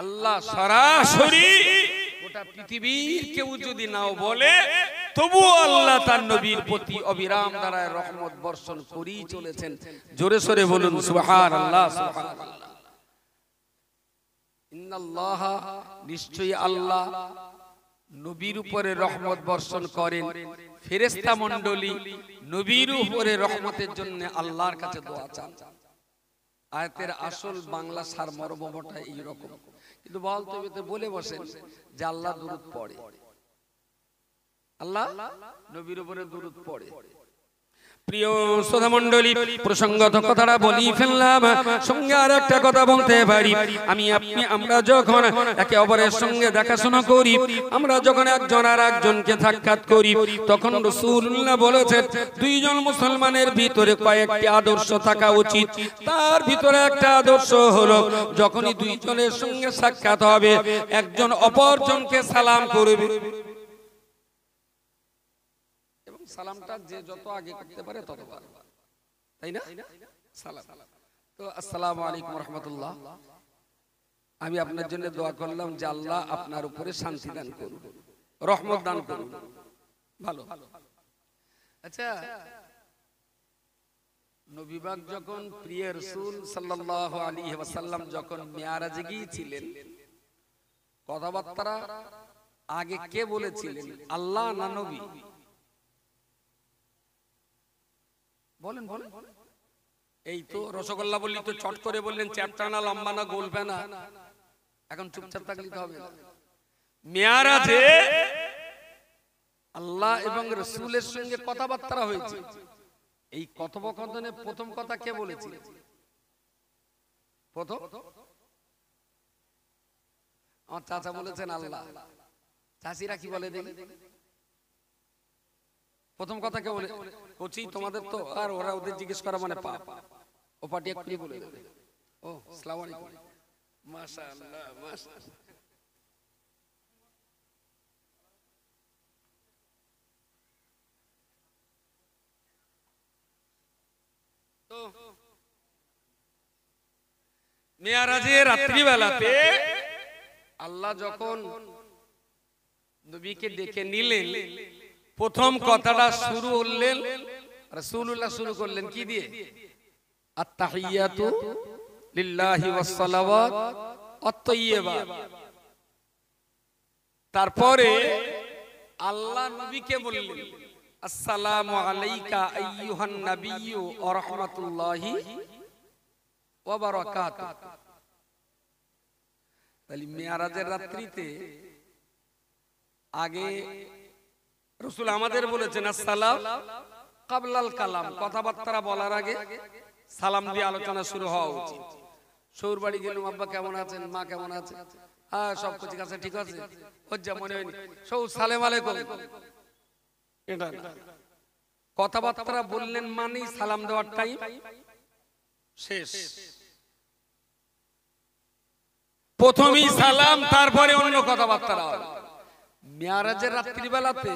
আল্লাহ সরাসরি গোটা পৃথিবীর কেউ যদি নাও বলে, তবুও আল্লাহ তার নবীর প্রতি অবিরাম দ্বারা রহমত বর্ষণ করেই চলেছেন। জোরে সোরে বলুন সুবহানাল্লাহ সুবহানাল্লাহ। ইন্নাল্লাহ, নিশ্চয়ই আল্লাহ নবীর উপরে রহমত বর্ষণ করেন। ফেরেশতা মণ্ডলী নবীর উপরে রহমতের জন্য আল্লাহর কাছে দোয়া চান। আয়াতের আসল বাংলা সারমর্মটা এইরকম, কিন্তু বলতে বলে বসেন যে আল্লাহ দুরূদ পড়ে, আল্লাহ নবীর উপরে দুরূদ পড়ে। প্রিয় শ্রোতা মণ্ডলী, প্রসঙ্গত কথাটা বলি ফেললাম, সঙ্গে আর একটা কথা বলতে পারি। আমরা যখন একে অপরের সঙ্গে দেখাশোনা করি, আমরা যখন একজন আর একজনকে সাক্ষাৎ করি, তখন রাসূলুল্লাহ বলেছেন দুইজন মুসলমানের ভিতরে কয়েকটি আদর্শ থাকা উচিত। তার ভিতরে একটা আদর্শ হলো যখনই দুইজনের সঙ্গে সাক্ষাৎ হবে, একজন অপরজনকে সালাম করবে। সালামটা যে যত আগে করতে পারে তত ভালো, তাই না? সালাম। তো আসসালামু আলাইকুম রাহমাতুল্লাহ, আমি আপনার জন্য দোয়া করলাম যে আল্লাহ আপনার উপরে শান্তি দান করুন, রহমত দান করুন। ভালো। আচ্ছা, নবী পাক যখন প্রিয় রাসূল সাল্লাল্লাহু আলাইহি ওয়াসাল্লাম যখন মিরাজে গিয়েছিলেন, কথাবার্তা আগে কে বলেছিলেন, আল্লাহ না নবী? বলেন বলেন। এই তো রসগোল্লা বললি তো চট করে বললেন, চ্যাপ্টা না লম্বা না গোলবে না, এখন চুপচাপ থাকলে তো হবে না। মিরাজে আল্লাহ এবং রাসূলের সঙ্গে কথাবার্তা হয়েছে। এই কথোপকথনে প্রথম কথা কে বলেছিল? প্রথম আমার চাচা বলেছেন আল্লাহ। চাচিরা কি বলে দেখি? প্রথম কথা কে বলে? কোচি তোমাদের তো আর ওরা ওদের জিজ্ঞেস করা মানে পাপ। ও পাটি একটু বলে দেবে। ও আসসালামু আলাইকুম, মাশাআল্লাহ মাশাআল্লাহ। তো মিরাজের রাত্রিবেলাতে আল্লাহ যখন নবীকে ডেকে নিলেন, প্রথম কথাটা শুরু করলেন রাসূলুল্লাহ, শুরু করলেন কি দিয়ে? আত-তাহিয়াতু লিল্লাহি ওয়াস সালাওয়াত আত-তাইয়্যিবাত। তারপরে আল্লাহ নবীকে বললেন আসসালামু আলাইকা আইয়ুহান নাবিয়্যু ওয়া রাহমাতুল্লাহি ওয়া বারাকাতুহু। তাহলে মিরাজের রাত্রিতে আগে রাসূল আমাদের বলেছেন আসসালাম কাবলাল কালাম, কথাবার্তা বলার আগে সালাম দিয়ে আলোচনা শুরু হওয়া উচিত। শ্বশুর বাড়ি গেলাম, আব্বা কেমন আছেন, মা কেমন আছে, হ্যাঁ সব কিছু আছে, ঠিক আছে, ওর যা মনে হয়নি শ্বশুর সালাম আলাইকুম, এটা কথাবার্তা বললেন মানেই সালাম দেওয়ার টাইম শেষ। প্রথমেই সালাম, তারপরে অন্য কথাবার্তা। মেরাজের রাত্রিবেলাতে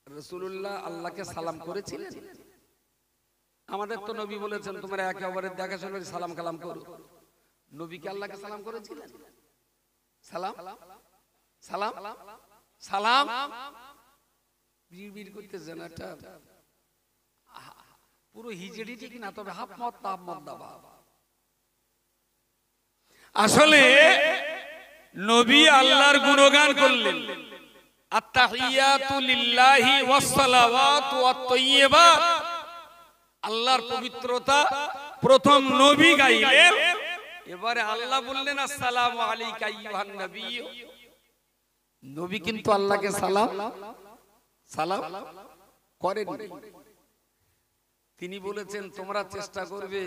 রাসূলুল্লাহ আল্লাহকে সালাম করেছিলেন। আমাদের তো নবী বলেছেন তোমরা একে অপরের দেখাশোনা করে সালাম কালাম করো। নবীকে আল্লাহকে সালাম করেছিলেন? সালাম সালাম সালাম বিড় করতেছেন, একটা পুরো হিজড়ি ঠিক না, তবে হাফ মত তাপ মত দাবা। আসলে নবী আল্লাহর গুণগান করলেন, আত্তাহিয়াতু লিল্লাহি ওয়াস সালাওয়াতু ওয়াত তাইয়্যিবাত, আল্লাহর পবিত্রতা প্রথম নবী গাইলেন। এবারে আল্লাহ বললেন আসসালামু আলাইকা আইয়ুহান নবী। নবী কিন্তু আল্লাহকে সালাম সালাম করেন। তিনি বলেছেন তোমরা চেষ্টা করবে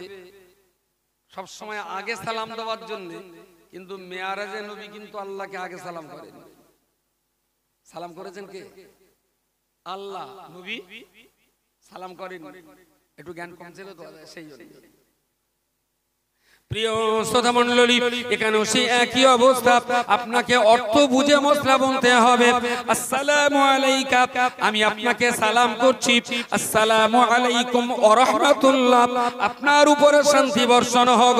সব সময় আগে সালাম দেওয়ার জন্য, কিন্তু মেরাজে নবী কিন্তু আল্লাহকে আগে সালাম করেন। সালাম করেছেন কে? আল্লাহ, নবী সালাম করেন। একটু জ্ঞান কম ছিল তো সেই জন্য। প্রিয় শ্রোতা মণ্ডলী, এখানেও সেই একই অবস্থা, আপনাকে অর্থ বুঝে মশলা বলতে হবে। আসসালামু আলাইকা, আমি আপনাকে সালাম করছি, আসসালামু আলাইকুম ওয়া রাহমাতুল্লাহ, আপনার উপরে শান্তি বর্ষণ হোক।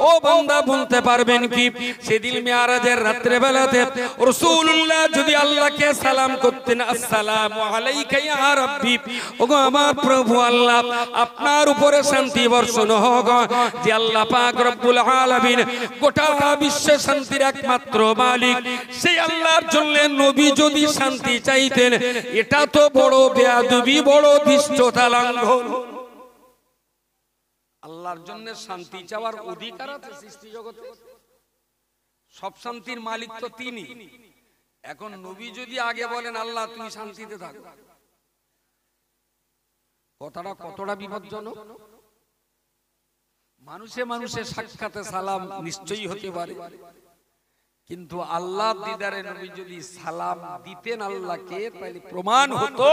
ও বান্দা বলতে পারবেন কি সেদিন মেরাজের রাত্রে বেলাতে রাসূলুল্লাহ যদি আল্লাহকে সালাম করতেন, আসসালামু আলাইকা ইয়া রাব্বি, ওগো আমার প্রভু আল্লাহ আপনার উপরে শান্তি বর্ষণ হোক। যে আল্লাহ পাক রব্বুল আলামিন গোটা বিশ্বে শান্তির একমাত্র মালিক, সেই আল্লাহর জন্য নবী যদি শান্তি চাইতেন, এটা তো বড় বেয়াদবি, বড় ধৃষ্টতা লঙ্ঘন। আল্লাহর জন্য শান্তি চাওয়ার অধিকার আছে সৃষ্টি জগতে, সব শান্তির মালিক তো তিনি। এখন নবী যদি আগে বলেন আল্লাহ তুমি শান্তিতে থাকো, কথাটা কতটা বিপজ্জনক। মানুষে মানুষে সাক্ষাতে সালাম নিশ্চয়ই হতে পারে, কিন্তু আল্লাহ দিদারে নবী যদি সালাম দিতেন আল্লাহকে, তাহলে প্রমাণ হতো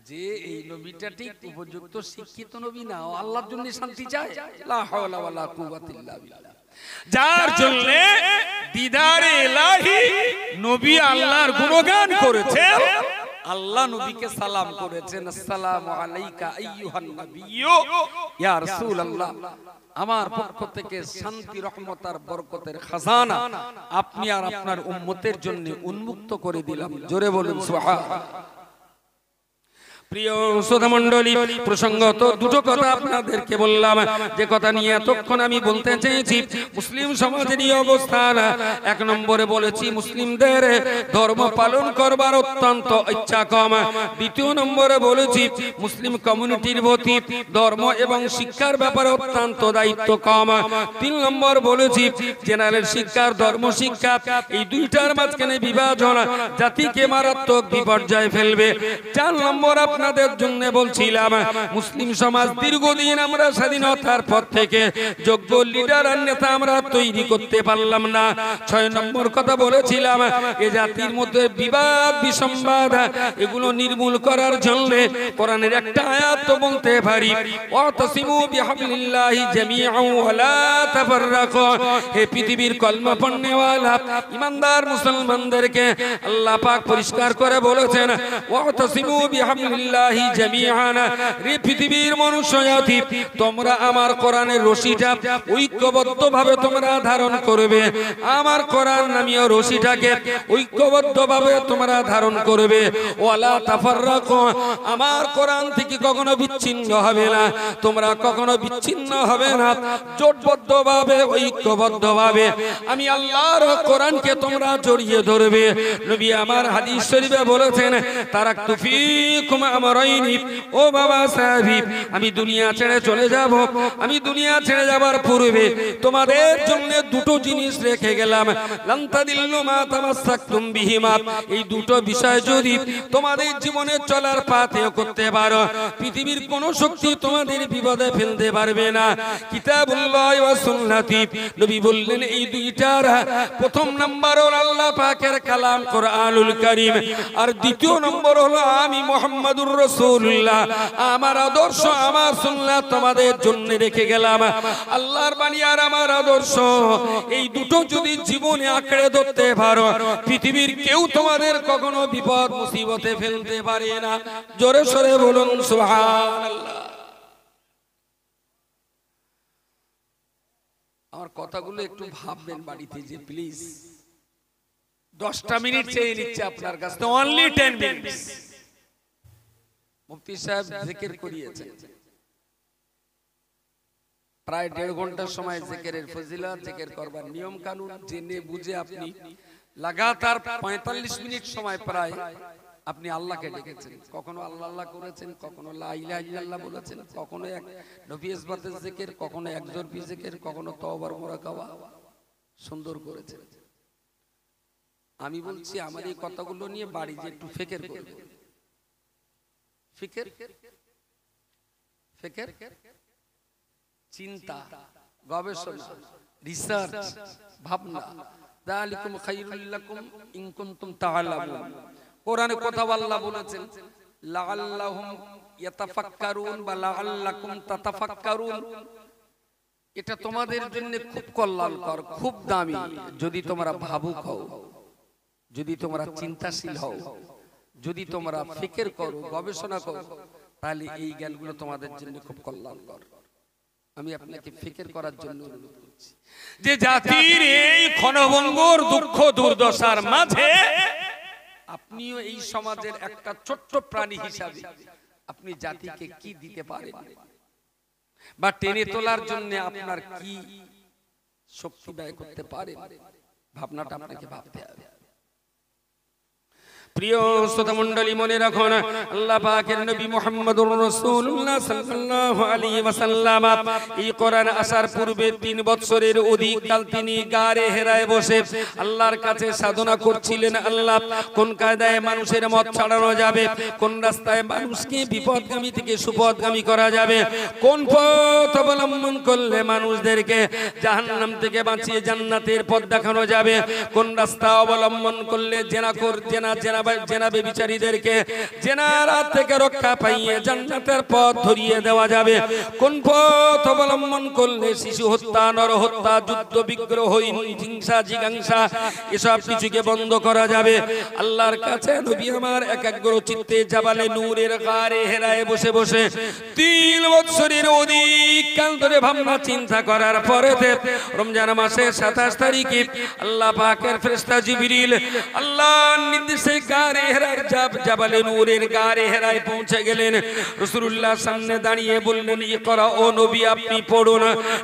যে এই নবীটা ঠিক উপযুক্ত শিক্ষিত নবী না, আল্লাহর জন্য শান্তি চায়। লা হাওলা ওয়ালা কুওয়াতা ইল্লা বিল্লাহ। যার জন্য দিদারে ইলাহি নবী আল্লাহর গুণগান করেছেন, আল্লাহ নবীকে সালাম করেছেন, আসসালামু আলাইকা আইয়ুহান নবিয়্যু ইয়া রাসূলুল্লাহ, আমার পক্ষ থেকে শান্তি রহমত আর বরকতের খাজানা আপনি আর আপনার উম্মতের জন্য উন্মুক্ত করে দিলাম। জোরে বলুন সুবহানাল্লাহ। প্রিয় শ্রোতা মণ্ডলী, প্রসঙ্গত দুটো কথা আপনাদেরকে বললাম, যে কথা নিয়ে এতক্ষণ আমি বলতে চেয়েছি মুসলিম সমাজের এই অবস্থান। এক নম্বরে বলেছি মুসলিমদের ধর্ম পালন করবার অত্যন্ত ইচ্ছা কম। দ্বিতীয় নম্বরে বলেছি মুসলিম কমিউনিটির প্রতি ধর্ম এবং শিক্ষার ব্যাপারে অত্যন্ত দায়িত্ব কম। তিন নম্বর বলেছি জেনারেল শিক্ষার ধর্ম শিক্ষা, এই দুইটার মাঝখানে বিভাজন জাতিকে মারাত্মক বিপর্যয়ে ফেলবে। চার নম্বর আপনাদের জন্য বলছিলাম মুসলিম সমাজ দীর্ঘদিন আমরা স্বাধীনতার পর থেকে যোগ্য লিডার আর নেতা আমরা তৈরি করতে পারলাম না। ৬ নম্বর কথা বলেছিলাম এ জাতির মধ্যে বিবাদ বিসম্বাদ এগুলো নির্মূল করার জন্য কোরআনের একটা আয়াত তো বলতে পারি, ওয়াতাসিমু বিহাবলিল্লাহি জামিআন ওয়া লা তাফাররাকু। হে পৃথিবীর কলমা পড়নেওয়ালা ঈমানদার মুসলমানদেরকে আল্লাহ পাক পরিষ্কার করে বলেছেন, ওয়াতাসিমু বিহাবলিল্লাহি জামিআন, রে পৃথিবীর মানুষ জাতি তোমরা আমার কোরআনের রশিটা ঐক্যবদ্ধভাবে তোমরা ধারণ করবে। আমার কোরআন নামীয় রশিটাকে ঐক্যবদ্ধভাবে তোমরা ধারণ করবে। ওয়ালা তাফাররাকু, আমার কোরআন থেকে কখনো বিচ্ছিন্ন হবে না, তোমরা কখনো বিচ্ছিন্ন হবে না, জোটবদ্ধভাবে ঐক্যবদ্ধভাবে আমি আল্লাহর কোরআনকে তোমরা জড়িয়ে ধরবে। নবী আমার হাদিস শরীফে বলেছেন, তারাকতু ফীকুম আমরাইনি, ও বাবা সাহেব, আমি দুনিয়া ছেড়ে চলে যাব। আমি দুনিয়া ছেড়ে যাবার পূর্বে তোমাদের জন্য দুটো জিনিস রেখে গেলাম। লান তাদিল্লু মা তামাসসাকতুম বিহিমা, এই দুটো বিষয় যদি তোমাদের জীবনে চলার পথে করতে পারো, পৃথিবীর কোন শক্তি তোমাদের বিপদে ফেলতে পারবে না। কিতাবুল্লাহ ওয়া সুন্নতি, নবী বললেন এই দুইটার প্রথম নাম্বার হলো আল্লাহ পাকের কালাম কোরআনুল কারীম, আর দ্বিতীয় নম্বর হলো আমি মুহাম্মাদুর রাসূলুল্লাহ, আমার আদর্শ, আমার সুন্নাত তোমাদের জন্য রেখে গেলাম। আল্লাহর বাণী আর আমার আদর্শ, এই দুটো যদি জীবনে আঁকড়ে ধরতে পারো, পৃথিবীর কেউ তোমাদের কখনো বিপদ মুসিবতে ফেলতে পারে না। জোরে সরে বলুন সুবহানাল্লাহ। আমার কথাগুলো একটু ভাববেন বাড়িতে, যে প্লিজ 10টা মিনিট চেয়ে নিচ্ছে আপনার কাছ থেকে, অনলি 10 মিনিটস। মুফতি সাহেব জিকির করিয়েছেন, প্রায় 1.5 ঘন্টার সময় জিকিরের ফজিলত, জিকির করবার নিয়ম কানুন জেনে বুঝে আপনি লাগাতার 45 মিনিট সময় প্রায় আপনি আল্লাহকে ডেকেছেন। কখনো আল্লাহ আল্লাহ করেছেন, কখনো লা ইলাহা ইল্লাল্লাহ বলেছেন, কখনো এক নবী ইসবাতের জিকির, কখনো এক জরবি জিকির, কখনো তওবার মুরাকাবা সুন্দর করেছেন। আমি বলছি আমার এই কথাগুলো নিয়ে বাড়ি যে একটু ফিকির করবেন। ফিকির ফিকির চিন্তা, গবেষণা, রিসার্চ, ভাবনা। যালিকুম খায়রুল লাকুম ইন কুনতুম তাআলামুন। কোরআনে কথা আল্লাহ বলেছেন লাআল্লাহুম ইয়াতাফাক্কারুন বা লাআল্লাকুম তাতাফাক্কারুন। এটা তোমাদের জন্য খুব কল্যাণকর, খুব দামি। যদি তোমরা ভাবুক হও, যদি তোমরা চিন্তাশীল হও, যদি তোমরা ফিকির করো, গবেষণা করো, তাহলে এই জ্ঞানগুলো তোমাদের জন্য খুব কল্যাণকর। আমি আপনাকে ফিকির করার জন্য অনুরোধ করছি যে জাতির এই ক্ষণভঙ্গুর দুঃখ দুর্দশার মাঝে আপনিও এই সমাজের একটা ছোট্ট প্রাণী হিসাবে আপনি জাতিকে কি দিতে পারেন, বা টেনে তোলার জন্য আপনার কি শক্তি ব্যয় করতে পারেন, ভাবনাটা আপনাকে ভাবতে হবে। প্রিয় শ্রোতা মণ্ডলী, মনে রাখুন আল্লাহ পাকের নবী মুহাম্মদুর রাসূলুল্লাহ সাল্লাল্লাহু আলাইহি ওয়াসাল্লাম এই কোরআন আসার পূর্বে 3 বছরের অধিক কাল তিনি গারে হেরায় বসে আল্লাহর কাছে সাধনা করছিলেন। আল্লাহ কোন কায়দায় মানুষের মত ছাড়ানো যাবে, কোন রাস্তায় মানুষকে বিপদগামী থেকে সুপথগামী করা যাবে, কোন পথ অবলম্বন করলে মানুষদেরকে জাহান্নাম থেকে বাঁচিয়ে জান্নাতের পথ দেখানো যাবে, কোন রাস্তা অবলম্বন করলে জেনাবে বিচারীদেরকে জেনার হাত থেকে রক্ষা পাইয়ে জান্নাতের পথ ধরিয়ে দেওয়া যাবে, কোন পথ অবলম্বন করলে শিশু হত্যা, নরহত্যা, যুদ্ধ বিগ্রহ, হিংসা, জিজ্ঞাসা এসব কিছুকে বন্ধ করা যাবে। আল্লাহর কাছে নবী আমার একাগ্র চিত্তে জাবালে নূরের গারে হেরায় বসে বসে 3 বছরের অধিক কাল ধরে ভাবনা চিন্তা করার পরে রমজান মাসের 27 তারিখে আল্লাহ পাকের ফেরেশতা জিবরিল আল্লাহর নির্দেশে গারে হেরায় জাবালে নূরের গারে হেরায় পৌঁছে গেলেন। রাসূলুল্লাহ সামনে দাঁড়িয়ে বললেন ইকরা, ও নবী আপনি পড়ুন।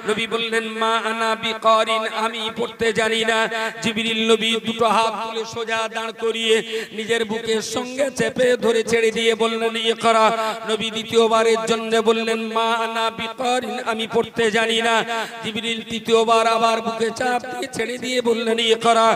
নবী বললেন মা আনা বিকারিন, আমি পড়তে জানি না। জিবরিল নবী দুটো হাত তুলে সোজা দাঁড় করিয়ে নিজের বুকের সঙ্গে চেপে ধরে ছেড়ে দিয়ে বললেন ইকরা। নবী দ্বিতীয়বারের জন্য বললেন মা আনা বিকারিন, আমি পড়তে জানি না। জিবরিল তৃতীয়বার আবার বুকে চাপ দিয়ে ছেড়ে দিয়ে বললেন ইকরা।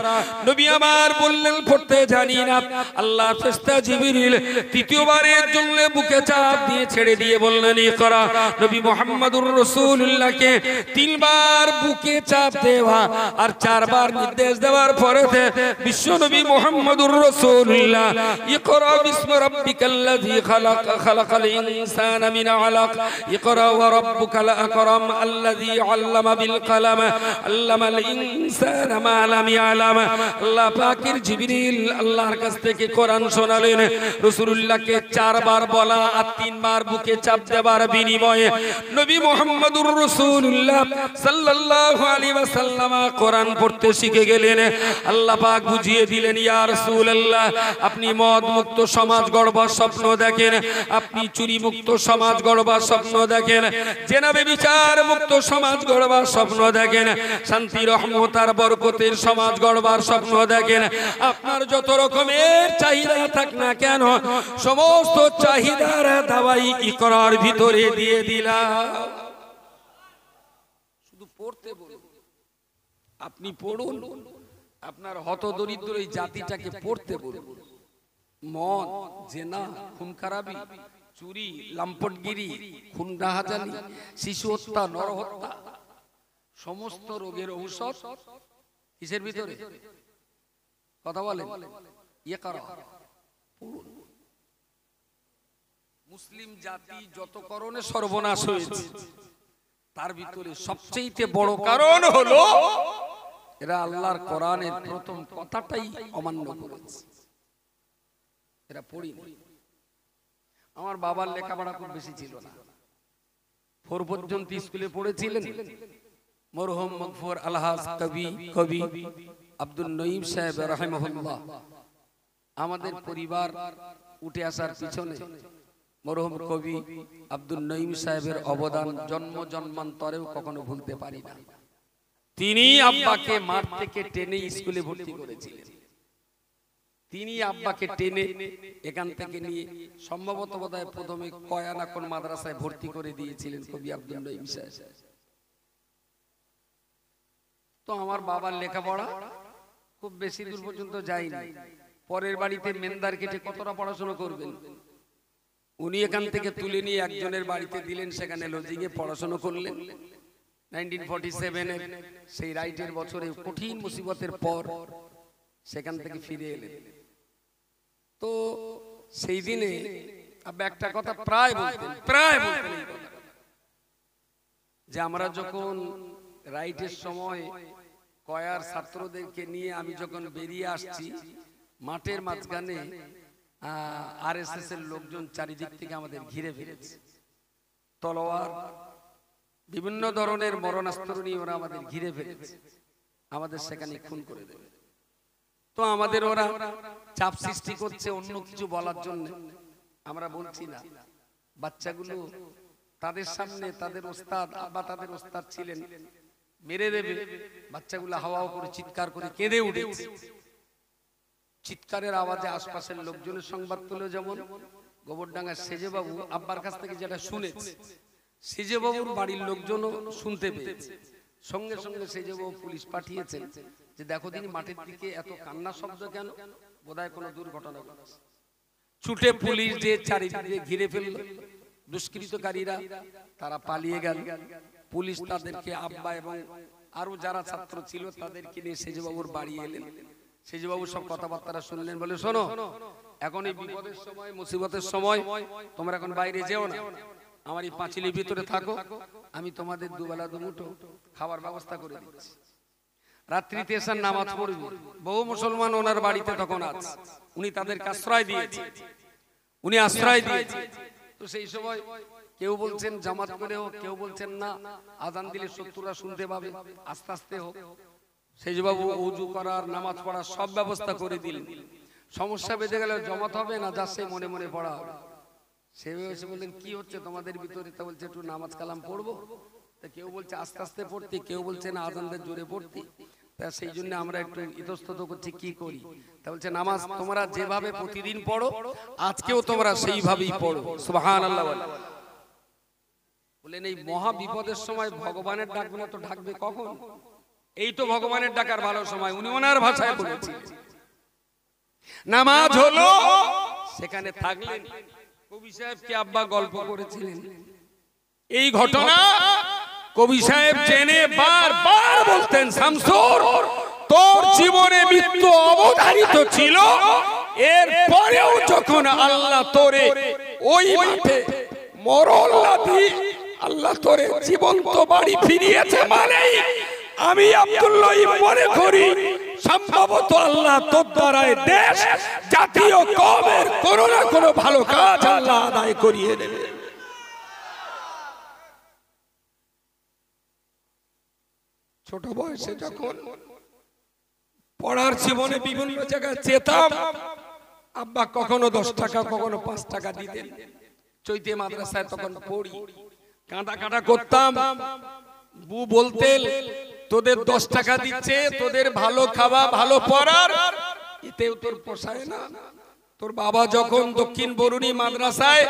নবী আবার বললেন পড়তে জানি না। আল্লাহর ফেরেশতা জিবরিল তৃতীয়বারের জন্য বুকে চাপ দিয়ে ছেড়ে দিয়ে বললেন ইকরা। নবী মুহাম্মদুর রাসূলুল্লাহকে 3 বার বুকে চাপ দেওয়া আর 4 বার নির্দেশ দেওয়ার পরে বিশ্ব নবী মুহাম্মদুর রাসূলুল্লাহ ইকরা বিসমি রাব্বিকাল্লাযী খালাক, খালাকাল ইনসানা মিন আলাক, ইকরা ওয়া রাব্বুকাল আকরাম আল্লাযী আল্লামা বিল কলম, আল্লামাল ইনসানা মা লাম ইয়ালাম। আল্লাহ পাকের জিবরিল আল্লাহর কাছ থেকে কোরআন শোনালেন। রাসূলুল্লাহকে 4 বার বলা আর 3 বার বুকে চাপ দেবার বিনিময়ে নবী মুহাম্মদুর রাসূলুল্লাহ সাল্লাল্লাহু আলাইহি ওয়াসাল্লাম কোরআন পড়তে শিখে গেলেন। আল্লাহ পাক বুঝিয়ে দিলেন ইয়া রাসূলুল্লাহ, আপনি মদ মুক্ত সমাজ গড়বার স্বপ্ন দেখেন, আপনি চুরি মুক্ত সমাজ গড়বার স্বপ্ন দেখেন, জেনাবে না বিচার মুক্ত সমাজ গড়বার স্বপ্ন দেখেন, শান্তি রহমত আর বরকতের সমাজ গড়বার স্বপ্ন দেখেন, আপনার যত রকমের চাহিদা থাক না কেন সমস্ত চাহিদার দাওয়াই ইকরার ভিতরে দিয়ে দিলাম। শুধু পড়তে বলুন, আপনি পড়ুন, আপনার হতদরিদ্র এই জাতিটাকে পড়তে বলুন। মদ, জেনা, খুন খারাপি, চুরি, লাম্পটগিরি, খুন রাহাজানি, শিশু হত্যা, নরহত্যা, সমস্ত রোগের ঔষধ কিসের ভিতরে? কথা বলেন, ইকরা পড়ুন। মুসলিম জাতি যত কারণে সর্বনাশ হয়েছে তার ভিতরে সবচেয়ে বড় কারণ হলো এরা আল্লাহর কোরআনের প্রথম কথাটাই অমান্য করেছে, এরা পড়িনি। আমার বাবার লেখাপড়া খুব বেশি ছিল না, 4 পর্যন্ত স্কুলে পড়েছিলেন মরহুম মগফুর আলহাজ কবি আব্দুল নঈম সাহেব রাহিমাহুল্লাহ। আমাদের পরিবার উঠে আসার পিছনে মরহুম কবি আব্দুল নঈম সাহেবের অবদান জন্ম জন্মান্তরেও কখনো ভুলতে পারি না। তিনি আব্বাকে মাঠ থেকে টেনে স্কুলে ভর্তি করেছিলেন, তিনি আব্বাকে টেনে এখান থেকে নিয়ে সম্ভবত বোধহয় প্রথমে কয়ানা কোন মাদ্রাসায় ভর্তি করে দিয়েছিলেন কবি আব্দুল নঈম সাহেব। তো আমার বাবার লেখাপড়া খুব বেশি দূর পর্যন্ত যায়নি। পরের বাড়িতে মেন্দার কেটে কতটা পড়াশোনা করবেন, উনি এখান থেকে তুলে নিয়ে একজনের বাড়িতে দিলেন, সেখানে লজিংয়ে পড়াশোনা করলেন। 1947 সেই রাইটের বছরে কঠিন মুসিবতের পর সেখান থেকে ফিরে এলেন। তো সেই দিনে আব্বা একটা কথা প্রায় বলতেন যে আমরা যখন রাইটের সময় কয়ার ছাত্রদেরকে নিয়ে আমি যখন বেরিয়ে আসছি, মাঠের মাঝখানে আরএসএস এর লোকজন চারিদিক থেকে আমাদের ঘিরে ফেলেছে, তলোয়ার বিভিন্ন ধরনের মরণাস্ত্র নিয়ে ওরা আমাদের ঘিরে ফেলেছে, আমাদের সেখানে খুন করে দেবে। তো আমাদের ওরা চাপ সৃষ্টি করছে অন্য কিছু বলার জন্য, আমরা বলছি না। বাচ্চাগুলো তাদের সামনে তাদের ওস্তাদ, আব্বা তাদের ওস্তাদ ছিলেন, মেরে দেবে। বাচ্চাগুলো হাওয়া করে চিৎকার করে কেঁদে উঠেছে। চিৎকারের আওয়াজে আশপাশের লোকজনের সংবাদ তুলে, যেমন গোবরডাঙ্গার সেজেবাবু আব্বার কাছ থেকে যেটা শুনেছে, সেজেবাবুর বাড়ির লোকজনও শুনতে পেয়েছে। সঙ্গে সঙ্গে সেজেবাবু পুলিশ পাঠিয়েছেন যে দেখো দিন মাঠের দিকে এত কান্না শব্দ কেন, বোধহয় কোনো দুর্ঘটনা ঘটেছে। ছুটে পুলিশ যে চারিদিকে ঘিরে ফেলল, দুষ্কৃতকারীরা তারা পালিয়ে গেল। পুলিশ তাদেরকে, আব্বা এবং আরো যারা ছাত্র ছিল তাদেরকে নিয়ে সেজেবাবুর বাড়ি এলেন। সেজেবাবু সব কথাবার্তা শুনলেন, বলে শোনো, এখন এই বিপদের সময়, মুসিবতের সময় তোমরা এখন বাইরে যেও না, আমার এই পাঁচিলের ভিতরে থাকো, আমি তোমাদের দুবেলা দুমুঠো খাবার ব্যবস্থা করে দিচ্ছি। রাত্রিতে এসে নামাজ পড়বে। বহু মুসলমান ওনার বাড়িতে তখন আছে, উনি তাদেরকে আশ্রয় দিয়েছে, উনি আশ্রয় দিয়েছে। তো সেই সময় কেউ বলছেন জামাত করে হোক, কেউ বলছেন না আজান দিলে শত্রুরা শুনতে পাবে, আস্তে আস্তে হোক। সেজবাবু ওযু করার, নামাজ পড়ার সব ব্যবস্থা করে দিলেন। সমস্যা বেঁধে গেলে জমাত হবে না, যা সে মনে মনে পড়া হবে। সে এসে বললেন কি হচ্ছে তোমাদের ভিতরে? তা বলছে একটু নামাজ কালাম পড়বো। তা কেউ বলছে আস্তে আস্তে পড়তে, কেউ বলছে না আজানদের জোরে পড়তে। তা সেই জন্য আমরা একটু ইতস্তত করছি কি করি। তা বলছে নামাজ তোমরা যেভাবে প্রতিদিন পড়ো আজকেও তোমরা সেইভাবেই পড়ো। সুবহানাল্লাহ। বলেন এই মহা বিপদের সময় ভগবানের ডাকবে না তো ডাকবে কখন? এই তো ভগবানের ডাকার ভালো সময়। উনি ওনার ভাষায় বলেছিলেন নামাজ হলো, সেখানে থাকলেন। কবি সাহেবকে আব্বা গল্প করেছিলেন এই ঘটনা। কবি সাহেব জেনে বারবার বলতেন, শামসুর তোর জীবনে মৃত্যু অবধারিত ছিল, এর পরেও যখন আল্লাহ তোরে ওই মাঠে মরণ লাথি আল্লাহ তোরে জীবন্ত বাড়ি ফিরিয়েছে, মানে আমি আব্দুল্লাহ মনে করি সম্ভবত আল্লাহ তোর দ্বারায় দেশ, জাতীয়, কওমের কোনো না কোনো ভালো কাজ আল্লাহ আদায় করিয়ে দেবে। ছোট বয়সে যখন পড়ার জীবনে বিভিন্ন জায়গায় যেতাম, আব্বা কখনো 10 টাকা কখনো 5 টাকা দিতেন। চৈতে মাদ্রাসায় তখন পড়ি, কাঁটা কাঁটা করতাম। বু বলতেন তোদের 10 টাকা দিচ্ছে, তোদের ভালো খাওয়া ভালো পড়ার, এতেও তোর পোষায় না। তোর বাবা যখন দক্ষিণ বরুণী মাদ্রাসায়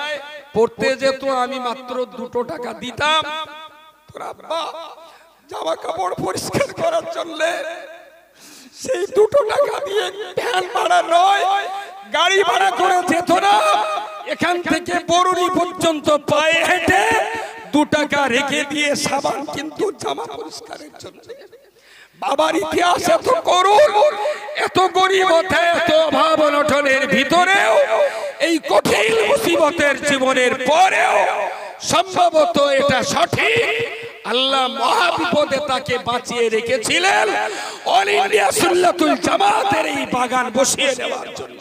পড়তে যেত, আমি মাত্র 2 টাকা দিতাম। তোর আব্বা জামা কাপড় পরিষ্কার করার জন্য সেই 2 টাকা দিয়ে ভ্যান ভাড়া নয়, গাড়ি ভাড়া করে যেত না। এখান থেকে বরুণী পর্যন্ত পায়ে হেঁটে 2 টাকা রেখে দিয়ে সাবান কিন্তু জামা পরিষ্কারের জন্য। বাবার ইতিহাস এত করুণ, এত গরিবতা, এত অভাব অনটনের ভিতরেও, এই কঠিন মুসিবতের জীবনের পরেও সম্ভবত এটা সঠিক, আল্লাহ মহাবিপদে তাকে বাঁচিয়ে রেখেছিলেন অল ইন্ডিয়া সুন্নাতুল জামাতের এই বাগান বসিয়ে দেওয়ার জন্য।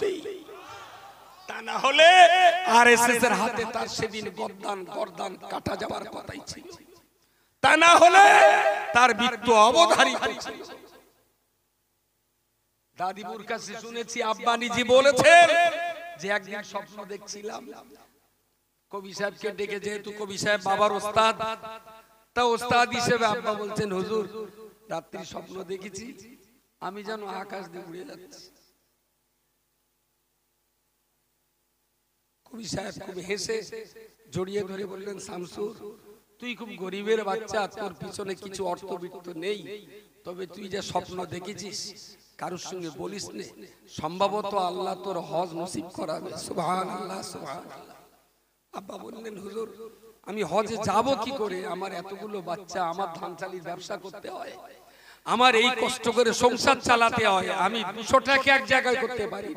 তা না হলে আরএসএস এর হাতে তার সেদিন গর্দান কাটা যাওয়ার কথাই ছিল। তা না হলে তার মৃত্যু অবধারিত ছিল। দাদিবুর কাছে শুনেছি, আব্বা নিজে বলেছেন যে একদিন স্বপ্ন দেখছিলাম। কবি সাহেবকে ডেকে, যেহেতু কবি সাহেব বাবার ওস্তাদ, তা ওস্তাদ হিসেবে আব্বা বলছেন, হুজুর রাত্রি স্বপ্ন দেখেছি আমি যেন আকাশ দিয়ে উড়ে যাচ্ছি। কবি সাহেব খুব হেসে জড়িয়ে ধরে বললেন, শামসুর তুই খুব গরিবের বাচ্চা, তোর পিছনে কিছু অর্থবিত্ত নেই, তবে তুই যে স্বপ্ন দেখেছিস কারোর সঙ্গে বলিস নে, সম্ভবত আল্লাহ তোর হজ নসিব করাবে। সুবহানাল্লাহ, সুবহানাল্লাহ। আব্বা বললেন, হুজুর আমি হজে যাব কি করে? আমার এতগুলো বাচ্চা, আমার ধান চালির ব্যবসা করতে হয়, আমার এই কষ্ট করে সংসার চালাতে হয়, আমি 200 টাকা এক জায়গায় করতে পারি,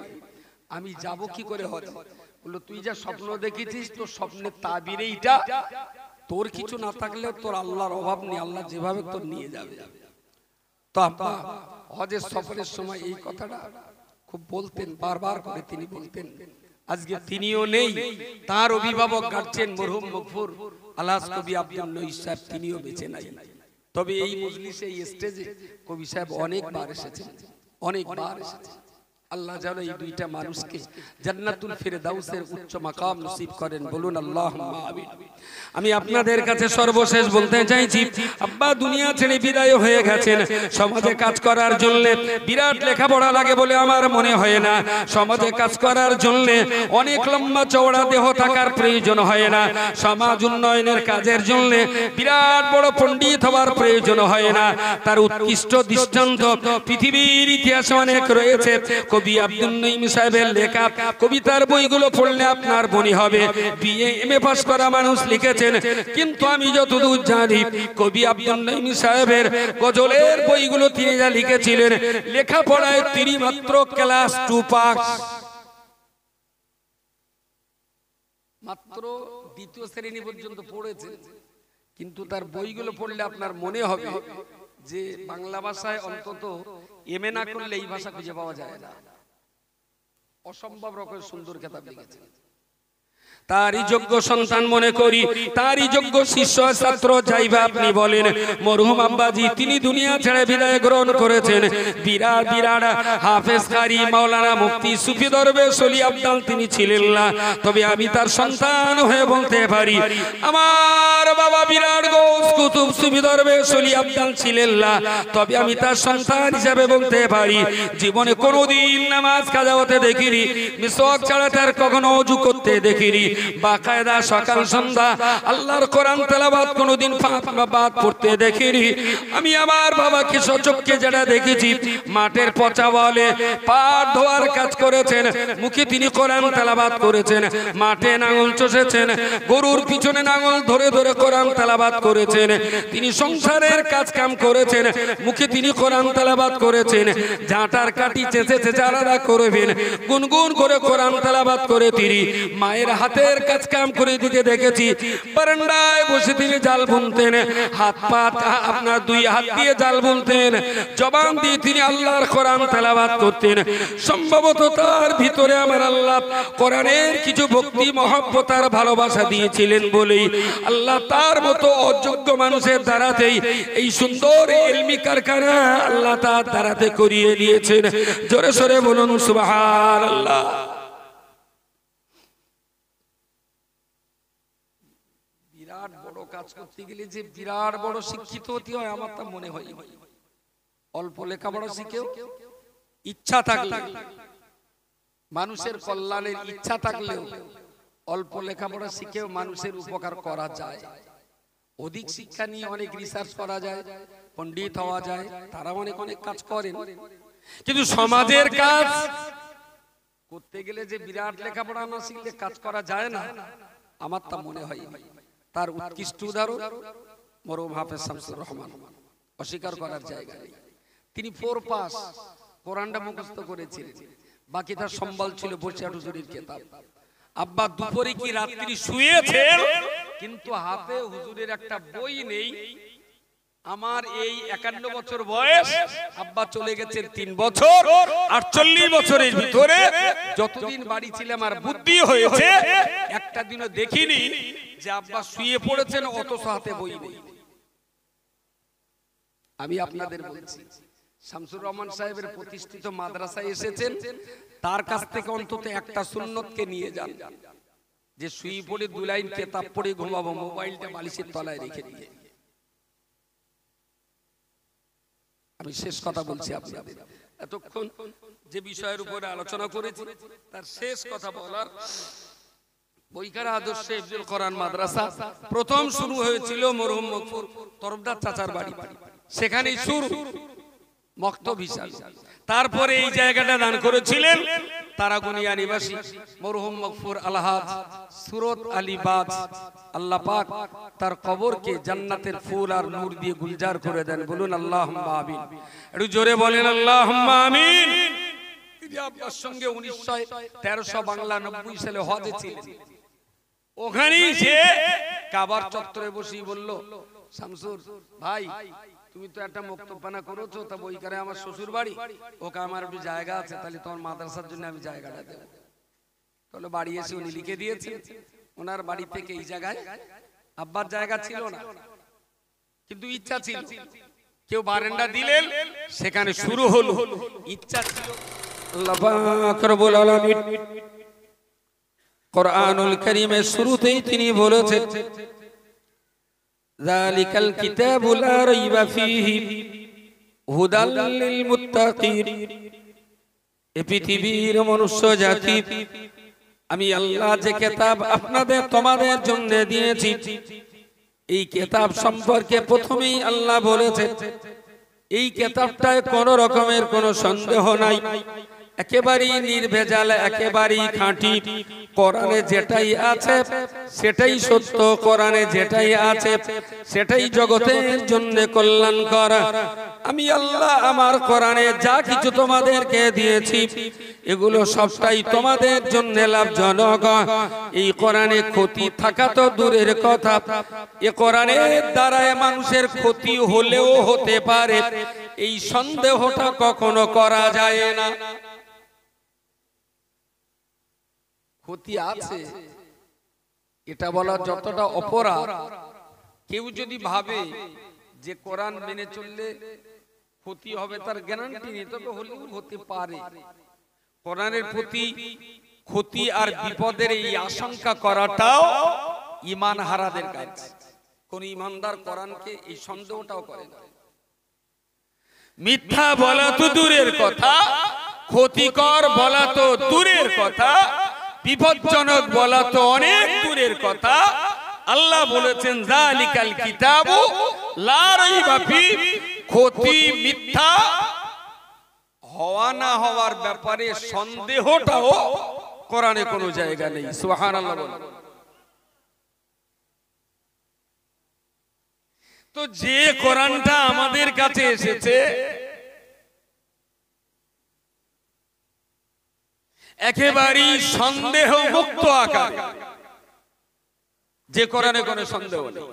আমি যাব কি করে হজ? বললো, তুই যা স্বপ্ন দেখেছিস তোর স্বপ্নের তাবির এইটা, তোর কিছু না থাকলে তোর আল্লাহর অভাব নেই, আল্লাহ যেভাবে তোর নিয়ে যাবে। তো আব্বা হজের সফরের সময় এই কথাটা খুব বলতেন, বারবার করে তিনি বলতেন। আজকে তিনিও নেই, তার অভিভাবক গার্জেন মরহুম মগফুর আলহাজ কবি আব্দুল নঈস সাহেব, তিনিও বেঁচে নাই। তবে এই মজলিসে, এই স্টেজে কবি সাহেব অনেকবার এসেছেন, অনেকবার এসেছেন। আল্লাহ যেন এই দুইটা মানুষকে জান্নাতুল ফিরদাউসের উচ্চ মাকাম নসিব করেন, বলুন আল্লাহুম্মা আমিন। আমি আপনাদের কাছে সর্বশেষ বলতে চাইছি, আব্বা দুনিয়া ছেড়ে বিদায় হয়ে গেছেন। সমাজে কাজ করার জন্য বিরাট লেখাপড়া লাগে বলে আমার মনে হয় না। সমাজে কাজ করার জন্য অনেক লম্বা চওড়া দেহ থাকার প্রয়োজন হয় না। সমাজ উন্নয়নের কাজের জন্য বিরাট বড় পণ্ডিত হওয়ার প্রয়োজন হয় না। তার উৎকৃষ্ট দৃষ্টান্ত পৃথিবীর ইতিহাসে অনেক রয়েছে। কবি আব্দুল নঈম সাহেবের লেখা কবিতার বইগুলো পড়লে আপনার মনে হবে বিএ এমএ পাস করা মানুষ লিখেছেন, কিন্তু আমি যতদূর জানি কবি আব্দুল নঈম সাহেবের গজলের বইগুলো তিনি যা লিখেছিলেন, লেখাপড়ায় তিনি মাত্র ক্লাস 2 পাস, মাত্র 2য় শ্রেণী পর্যন্ত পড়েছেন। কিন্তু তার বইগুলো পড়লে আপনার মনে হবে যে বাংলা ভাষায় অন্তত এমএ না করলে এই ভাষা খুঁজে পাওয়া যায় না। অসম্ভব রকমের সুন্দর কিতাব লিখেছেন। তারই যোগ্য সন্তান মনে করি, তারই যোগ্য শিষ্য ছাত্র যাইবা আপনি বলেন মরহুম আব্বাজি, তিনি দুনিয়া ছেড়ে বিদায় গ্রহণ করেছেন। বিরাট বিরাট হাফেজ কারি মাওলানা মুফতি সুফি দরবেশ ওলি আব্দাল তিনি ছিলেন না, তবে আমি তার সন্তান হয়ে বলতে পারি আমার বাবা বিরাট গৌস কুতুব সুফি দরবেশ ওলি আব্দাল ছিলেন না, তবে আমি তার সন্তান হিসেবে বলতে পারি জীবনে কোনোদিন নামাজ কাজা হতে দেখিনি, মিসওয়াক ছাড়া তার কখনো ওযু করতে দেখিনি, বাকায়দা সকাল সন্ধ্যা আল্লাহর কোরআন তেলাওয়াত কোনোদিন বাদ পড়তে দেখিনি। আমি আমার বাবাকে সচক্ষে যেটা দেখেছি, মাঠের পচা বলে পাট ধোয়ার কাজ করেছেন, মুখে তিনি কোরআন তেলাওয়াত করেছেন, মাঠে নাঙল চষেছেন, গরুর পিছনে নাঙল ধরে ধরে কোরআন তেলাওয়াত করেছেন, তিনি সংসারের কাজ কাম করেছেন, মুখে তিনি কোরআন তেলাওয়াত করেছেন, ঝাঁটার কাটি চেঁচে চেঁচে আলাদা করবেন, গুনগুন করে কোরআন তেলাওয়াত করে তিনি মায়ের হাতে কাজ কাম করে দিতে দেখেছি। বারান্দায় বসে তিনি জাল বুনতেন, হাত পা আপনার 2 হাত দিয়ে জাল বুনতেন, জবান দিয়ে তিনি আল্লাহর কোরআন তেলাওয়াত করতেন। সম্ভবত তার ভিতরে আমার আল্লাহ কোরআনের কিছু ভক্তি মহব্বত আর ভালোবাসা দিয়েছিলেন বলেই আল্লাহ তার মতো অযোগ্য মানুষের দ্বারাতেই এই সুন্দর ইলমি কারখানা আল্লাহ তার দ্বারাতে করিয়ে দিয়েছেন। জোরে সোরে বলুন সুবহানাল্লাহ। বিরাট বড় কাজ করতে গেলে যে বিরাট বড় শিক্ষিত হতে হয় আমার তা মনে হয়। অল্প লেখাপড়া শিখেও ইচ্ছা থাকলে, মানুষের কল্যাণের ইচ্ছা থাকলেও অল্প লেখাপড়া শিখেও মানুষের উপকার করা যায়। অধিক শিক্ষা নিয়ে অনেক রিসার্চ করা যায়, পণ্ডিত হওয়া যায়, তারা অনেক অনেক কাজ করেন। কিন্তু সমাজের কাজ করতে গেলে যে বিরাট লেখাপড়া না শিখলে কাজ করা যায় না, আমার তা মনে হয়। তার উৎকৃষ্ট উদাহরণ মরহুম হাফেজ শামসুর রহমান, অস্বীকার করার জায়গা নেই। তিনি 4 পাস, কোরআনটা মুখস্থ করেছিলেন, বাকি তার সম্বল ছিল বসিয়াট হুজুরের কিতাব। আব্বা দুপুরে কি রাত্রি শুয়েছেন, কিন্তু হাতে হুজুরের একটা বই নেই। আমার এই 51 বছর বয়স, আব্বা চলে গেছেন 3 বছর। 48 বছরের ভিতরে যতদিন বাড়ি ছিলাম আর বুদ্ধি হয়েছে, একটা দিনও দেখিনি যে আব্বা শুয়ে পড়েছেন অথচ হাতে বই নেই। আমি আপনাদের বলছি, শামসুর রহমান সাহেবের প্রতিষ্ঠিত মাদ্রাসায় এসেছেন, তার কাছ থেকে অন্তত একটা সুন্নতকে নিয়ে যান, যে শুয়ে পড়ে 2 লাইন কিতাব পড়ে ঘুমাবো, মোবাইলটা বালিশের তলায় রেখে দিয়ে। আমি শেষ কথা বলছি আপনাদের, এতক্ষণ যে বিষয়ের উপরে আলোচনা করেছি তার শেষ কথা বলার, বৈকারা আদর্শ হিফজুল কোরআন মাদ্রাসা প্রথম শুরু হয়েছিল মরহুম মকফুর তরফদার চাচার বাড়ি, সেখানেই শুরু মক্তব হিসাবে। তারপরে এই জায়গাটা দান করেছিলেন তারাগুনিয়া নিবাসী মরহুম মকফুর আলহাজ সুরত আলী বাজ। আল্লাহ পাক তার কবরকে জান্নাতের ফুল আর নূর দিয়ে গুলজার করে দেন। বলুন আল্লাহুম্মা আমিন। একটু জোরে বলেন আল্লাহুম্মা আমিন। তিনি আব্বার সঙ্গে 1300 বাংলা 90 সালে হজে ছিলেন। ওখানেই যে কাবার চত্বরে বসে বলল, শামসুর ভাই তুমি তো একটা মুক্তপানা করেছো, তা বইকারে আমার শ্বশুর বাড়ি, ওকে আমার একটু জায়গা আছে, তাহলে তোমার মাদ্রাসার জন্য আমি জায়গাটা দেব। তাহলে বাড়ি এসে উনি লিখে দিয়েছেন, ওনার বাড়ি থেকে এই জায়গায় আব্বার জায়গা ছিল না, কিন্তু ইচ্ছা ছিল, কেউ বারান্দা দিলেন, সেখানে শুরু হলো। ইচ্ছা ছিল। আল্লাহ পাক রব্বুল আলামিন কোরআনুল কারীমের শুরুতেই তিনি বলেছেন, যালিকাল কিতাবু লা রাইবা ফীহি হুদাল লিল মুত্তাকিন। এই পৃথিবীর মনুষ্য জাতি, আমি আল্লাহ যে কিতাব আপনাদের তোমাদের জন্য দিয়েছি, এই কিতাব সম্পর্কে প্রথমেই আল্লাহ বলেছেন এই কিতাবটায় কোনো রকমের কোনো সন্দেহ নাই, একেবারেই নির্ভেজাল, একেবারেই খাঁটি। কোরআনে যেটাই আছে সেটাই সত্য, কোরআনে যেটাই আছে সেটাই জগতের জন্য কল্যাণকর। আমি আল্লাহ আমার কোরআনে যা কিছু তোমাদেরকে দিয়েছি এগুলো সবটাই তোমাদের জন্য লাভজনক। এই কোরআনে ক্ষতি থাকা তো দূরের কথা, এ কোরআনের দ্বারায় মানুষের ক্ষতি হলেও হতে পারে, এই সন্দেহটা কখনো করা যায় না। ক্ষতি আছে এটা বলা যতটা অপরাধ, কেউ যদি ভাবে যে কোরআন মেনে চললে ক্ষতি হবে তার গ্যারান্টি নেই, তবে হলেও হতে পারে। কোরআনের প্রতি ক্ষতি আর বিপদের এই আশঙ্কা করাটাও ঈমান হারাদের কাজ। কোন ঈমানদার কোরআনকে এই সন্দেহটাও করে না। মিথ্যা বলা তো দূরের কথা, ক্ষতিকর বলা তো দূরের কথা, বিপজ্জনক বলা তো অনেক দূরের কথা। আল্লাহ বলেছেন যালিকাল কিতাবু লা রাইবা ফীহি, ক্ষতি মিথ্যা হওয়া না হওয়ার ব্যাপারে সন্দেহটাও কোরআনে কোনো জায়গা নেই। সুবহানাল্লাহ বলেন। তো যে কোরআনটা আমাদের কাছে এসেছে একেবারেই সন্দেহ মুক্ত আকার, যে কোরআনে কোনো সন্দেহ নেই।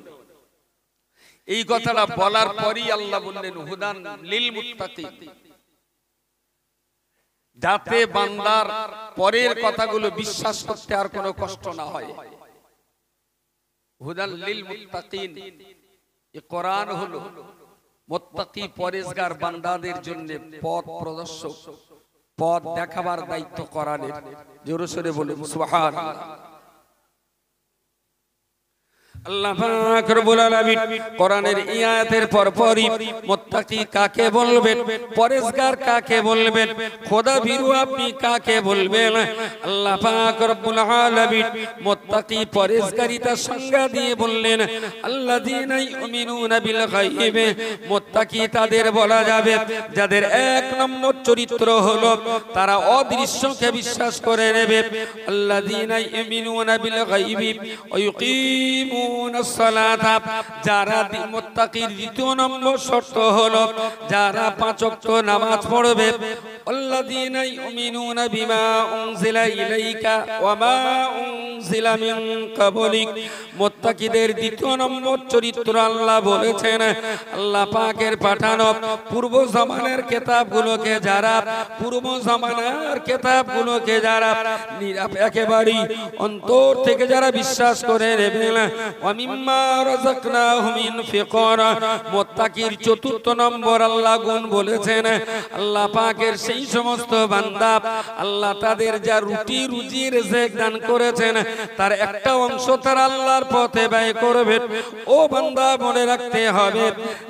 এই কথাটা বলার পরই আল্লাহ বললেন হুদান লিল মুত্তাকিন, যাতে বান্দার পরের কথাগুলো বিশ্বাস করতে আর কোনো কষ্ট না হয়। হুদান লিল মুত্তাকিন, এই কোরআন হলো মুত্তাকি পরেজগার বান্দাদের জন্য পথ প্রদর্শক, পথ দেখাবার দায়িত্ব কোরআনের। জোরে সোরে বলুন সুবহানাল্লাহ। আল্লাহ পাক রব্বুল আলামিন কোরআনের এই আয়াতের পরপরই মুত্তাকি কাকে বলবেন, পরেজগার কাকে বলবেন, খোদাভীরু আপনি কাকে বলবেন, আল্লাহ পাক রব্বুল আলামিন মুত্তাকি পরেজগারিতার সংজ্ঞা দিয়ে বললেন আল্লাযীনা ইউমিনুনা বিল গায়ব। মুত্তাকি তাদের বলা যাবে যাদের এক নম্বর চরিত্র হলো তারা অদৃশ্যকে বিশ্বাস করে নেবে। আল্লাযীনা ইউমিনুনা বিল গায়ব ওয়া ইউকিমুনাস সালাতা, যারা মুত্তাকির দ্বিতীয় নম্বর শর্ত হলো যারা পাঁচ ওয়াক্ত নামাজ পড়বে। আল্লাযীনা ইউমিনুনা বিমা উনজিলা ইলাইকা ওয়া মা উনজিলা মিন ক্বাবলিক। মুত্তাকিদের দ্বিতীয় নম্বর চরিত্র আল্লাহ বলেছেন আল্লাহ পাকের পাঠানো পূর্ব জামানার কিতাবগুলোকে যারা একেবারেই অন্তর থেকে যারা বিশ্বাস করে নেবেন। ওয়া মিম্মা রাযাকনাহুম ইনফিকুন। মুত্তাকির চতুর্থ নম্বর আল্লাহ গুণ বলেছেন আল্লাহ পাকের সেই সমস্ত বান্দা আল্লাহ তাদের যা রুটি রুজি রিজিক দান করেছেন তার একটা অংশ তারা আল্লাহর পথে ব্যয় করবে। ও বান্দা মনে রাখতে হবে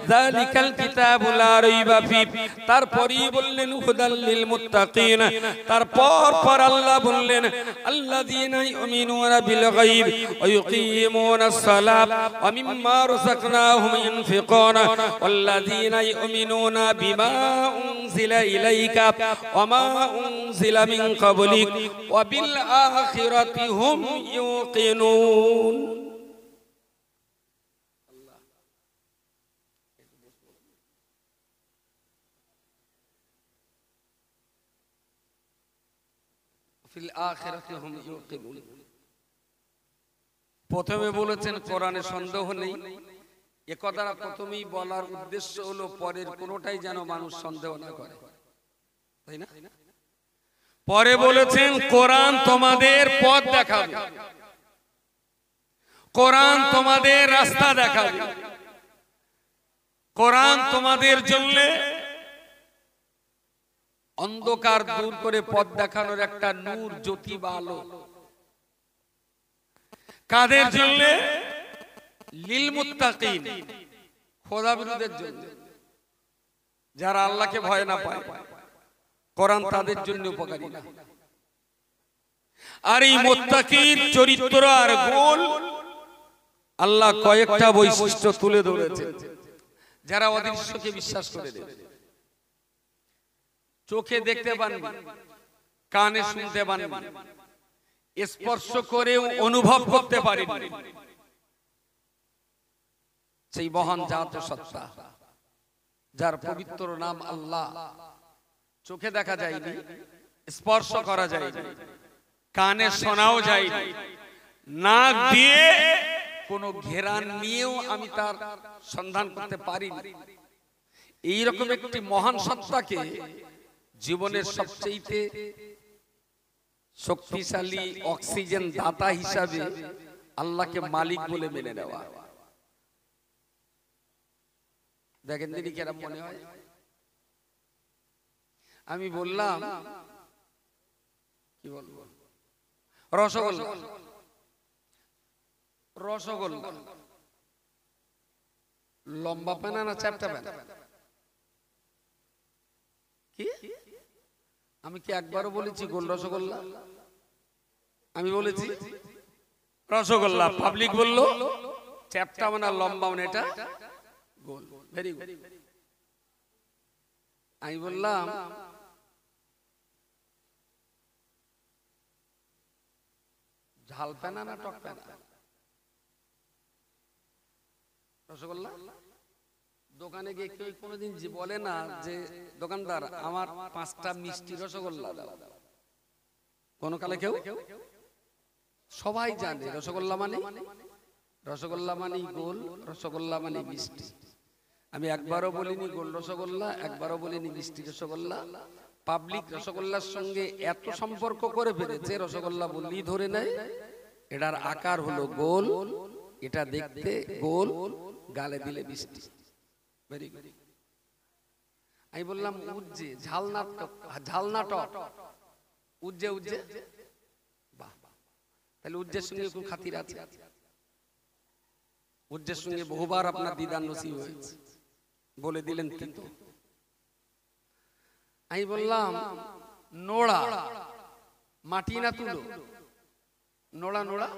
যালিকাল কিতাবু লা রাইবা ফি। তারপরই বললেন হুদাল লিল মুত্তাকিন। তারপর আল্লাহ বললেন আল্লাযীনা ইউমিনুনা বিল গায়ব ওয়া ইউকিমুনাস সালাত ওয়া মিম্মা রাযাকনাহুম ইনফিকুন ওয়াল্লাযীনা ইউমিনুনা বিমা উনজিলা ইলাইকা ওয়া মা উনজিলা মিন ক্বাবলিক ওয়া বিল আখিরাতি হুম ইউকিনুন। প্রথমে বলেছেন কোরআনে সন্দেহ নেই। এ কথাটা প্রথমেই বলার উদ্দেশ্য হলো পরের কোনোটাই যেন মানুষ সন্দেহ না করে, তাই না? পরে বলেছেন কোরআন তোমাদের পথ দেখাবে, কোরআন তোমাদের রাস্তা দেখাবে, কোরআন তোমাদের জন্য অন্ধকার দূর করে পথ দেখানোর একটা নূর, জ্যোতি বা আলো। কাদের জন্য? লিল মুত্তাকিন, খোদাবিরুদের জন্য, যারা আল্লাহকে ভয় না পায়। কোরআন তাদের জন্য উপকারী না। আর এই মুত্তাকির চরিত্র আর গুণ আল্লাহ কয়েকটা বৈশিষ্ট্য তুলে ধরেছেন। যারা অদৃশ্যকে বিশ্বাস করে দেবে, চোখে দেখতে পাননি, কানে শুনতে পাননি, স্পর্শ করেও অনুভব করতে পারেনি, সেই মহান জাত সত্তা যার পবিত্র নাম আল্লাহ চোখে দেখা যায়নি, স্পর্শ করা যায়নি, কানে শোনাও যায়নি, নাক দিয়ে কোনো ঘেরান নিয়েও আমি তার সন্ধান করতে পারিনি। এইরকম একটি মহান সত্তাকে জীবনের সবচেয়ে শক্তিশালী অক্সিজেন দাতা হিসাবে আল্লাহকে মালিক বলে মেনে নেওয়া। দেখেন দিদি কেন মনে হয়? আমি বললাম কি বলবো, রসগোল্লা, রসগোল্লা লম্বা পেনা না চ্যাপটা পেনা? কি আমি কি একবারও বলেছি গোল রসগোল্লা? আমি বলেছি রসগোল্লা, পাবলিক বললো চ্যাপটা মানে লম্বা মানে এটা গোল। Very good. আমি বললাম ঝাল পেনা না টক পেনা? রসগোল্লা। দোকানে গিয়ে কেউ কোনোদিন বলে না যে দোকানদার আমার 5টা মিষ্টি রসগোল্লা দাও? কোন কালে কেউ? সবাই জানে রসগোল্লা মানে গোল, রসগোল্লা মানে মিষ্টি। আমি একবারও বলিনি গোল রসগোল্লা, একবারও বলিনি মিষ্টি রসগোল্লা। পাবলিক রসগোল্লার সঙ্গে এত সম্পর্ক করে ফেলেছে, রসগোল্লা বললেই ধরে নেয় এটার আকার হলো গোল, এটা দেখতে গোল, গালে দিলে মিষ্টি। Very good. আমি বললাম উজ্জে, ঝাল না টক? উজ্জে। বাহ, তাহলে উজ্জের সঙ্গে কোন খাতির আছে? উজ্জের সঙ্গে বহুবার আপনার দিদার নসিব হয়েছে, বলে দিলেন তিতো। আমি বললাম নোড়া মাটি না তুলো? নোড়া নোড়া,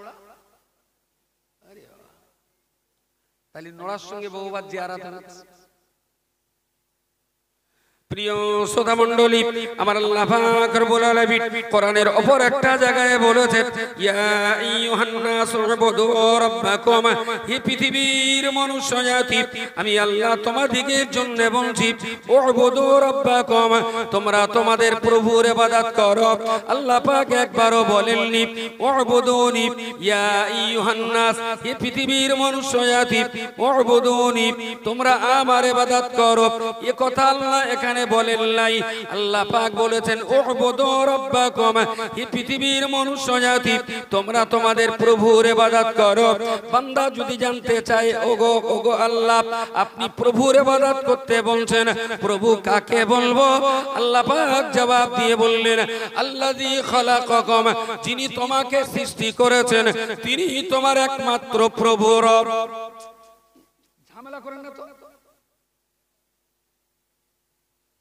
তাহলে নোড়ার সঙ্গে বহুবার জিয়ারত হচ্ছে। প্রিয় শ্রোতা মণ্ডলী, আমার আল্লাহ পাক রব্বুল আলামিন কোরআনের অপর একটা জায়গায় বলেছেন, ইয়া আইয়ুহান নাস উবুদু রাব্বাকুম, হে পৃথিবীর মনুষ্য জাতি, আমি আল্লাহ তোমাদিগের জন্য বলছি, উবুদু রাব্বাকুম, তোমরা তোমাদের প্রভুর ইবাদত করো। আল্লাহ পাক একবারও বলেননি উবুদুনি, ইয়া আইয়ুহান নাস, হে পৃথিবীর মনুষ্য জাতি, উবুদুনি, তোমরা আমার ইবাদত করো। এই কথা আল্লাহ এখানে বলেন নাই। আল্লাহ পাক বলেছেন উবুদু রাব্বাকুম, হে পৃথিবীর মনুষ্য জাতি, তোমরা তোমাদের প্রভুর ইবাদত করো। বান্দা যদি জানতে চায়, ওগো ওগো আল্লাহ, আপনি প্রভুর ইবাদত করতে বলছেন, প্রভু কাকে বলবো? আল্লাহ পাক জবাব দিয়ে বললেন, আল্লাযী খালাকাকুম, যিনি তোমাকে সৃষ্টি করেছেন, তিনি তোমার একমাত্র প্রভু। রব, ঝামেলা করেন না তো,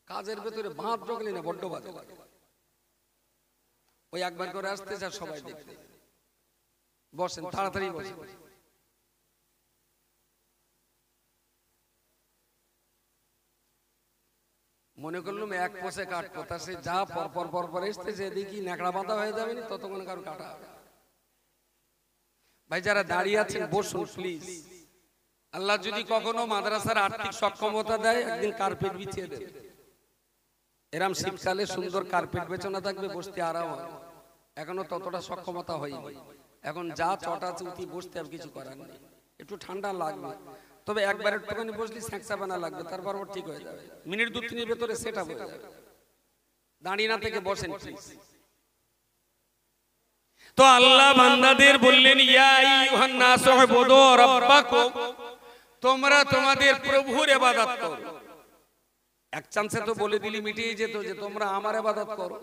কাজের ভেতরে বাঁধ ঢোকলে না বড্ড বাজে লাগে। ওই একবার করে আসতে চায় সবাই দেখতে। বসেন, তাড়াতাড়ি বসেন। মনে করলাম এক পোষে কাটবো, তা সে যা পর পর এসতেছে, দেখি ন্যাকড়া বাঁধা হয়ে যাবে না, ততক্ষণ কারো কাটা হবে। ভাই যারা দাঁড়িয়ে আছেন বসুন প্লিজ। আল্লাহ যদি কখনো মাদ্রাসার আর্থিক সক্ষমতা দেয়, একদিন কার্পেট বিছিয়ে দেবে। এরম শীতকালে সুন্দর কার্পেট বেছানো থাকবে, বসতে আরাম হয়। এখনো ততটা সক্ষমতা হয়নি। এখন যা চটা চুতি বসতে আর কিছু করার নেই। একটু ঠান্ডা লাগবে, তবে একবার একটুখানি বসলে স্যাঁকসা বানা লাগবে, তারপর ঠিক হয়ে যাবে। মিনিট 2-3 ভেতরে সেট আপ হয়ে যাবে। দাঁড়িয়ে না থেকে বসেন প্লিজ। তো আল্লাহ বান্দাদের বললেন, ইয়া আইয়ুহান নাস উবুদু রাব্বাকুম, তোমরা তোমাদের প্রভুর ইবাদত করো। এক চান্সে তো বলে দিলি মিটিয়ে যেত যে তোমরা আমার ইবাদত করো।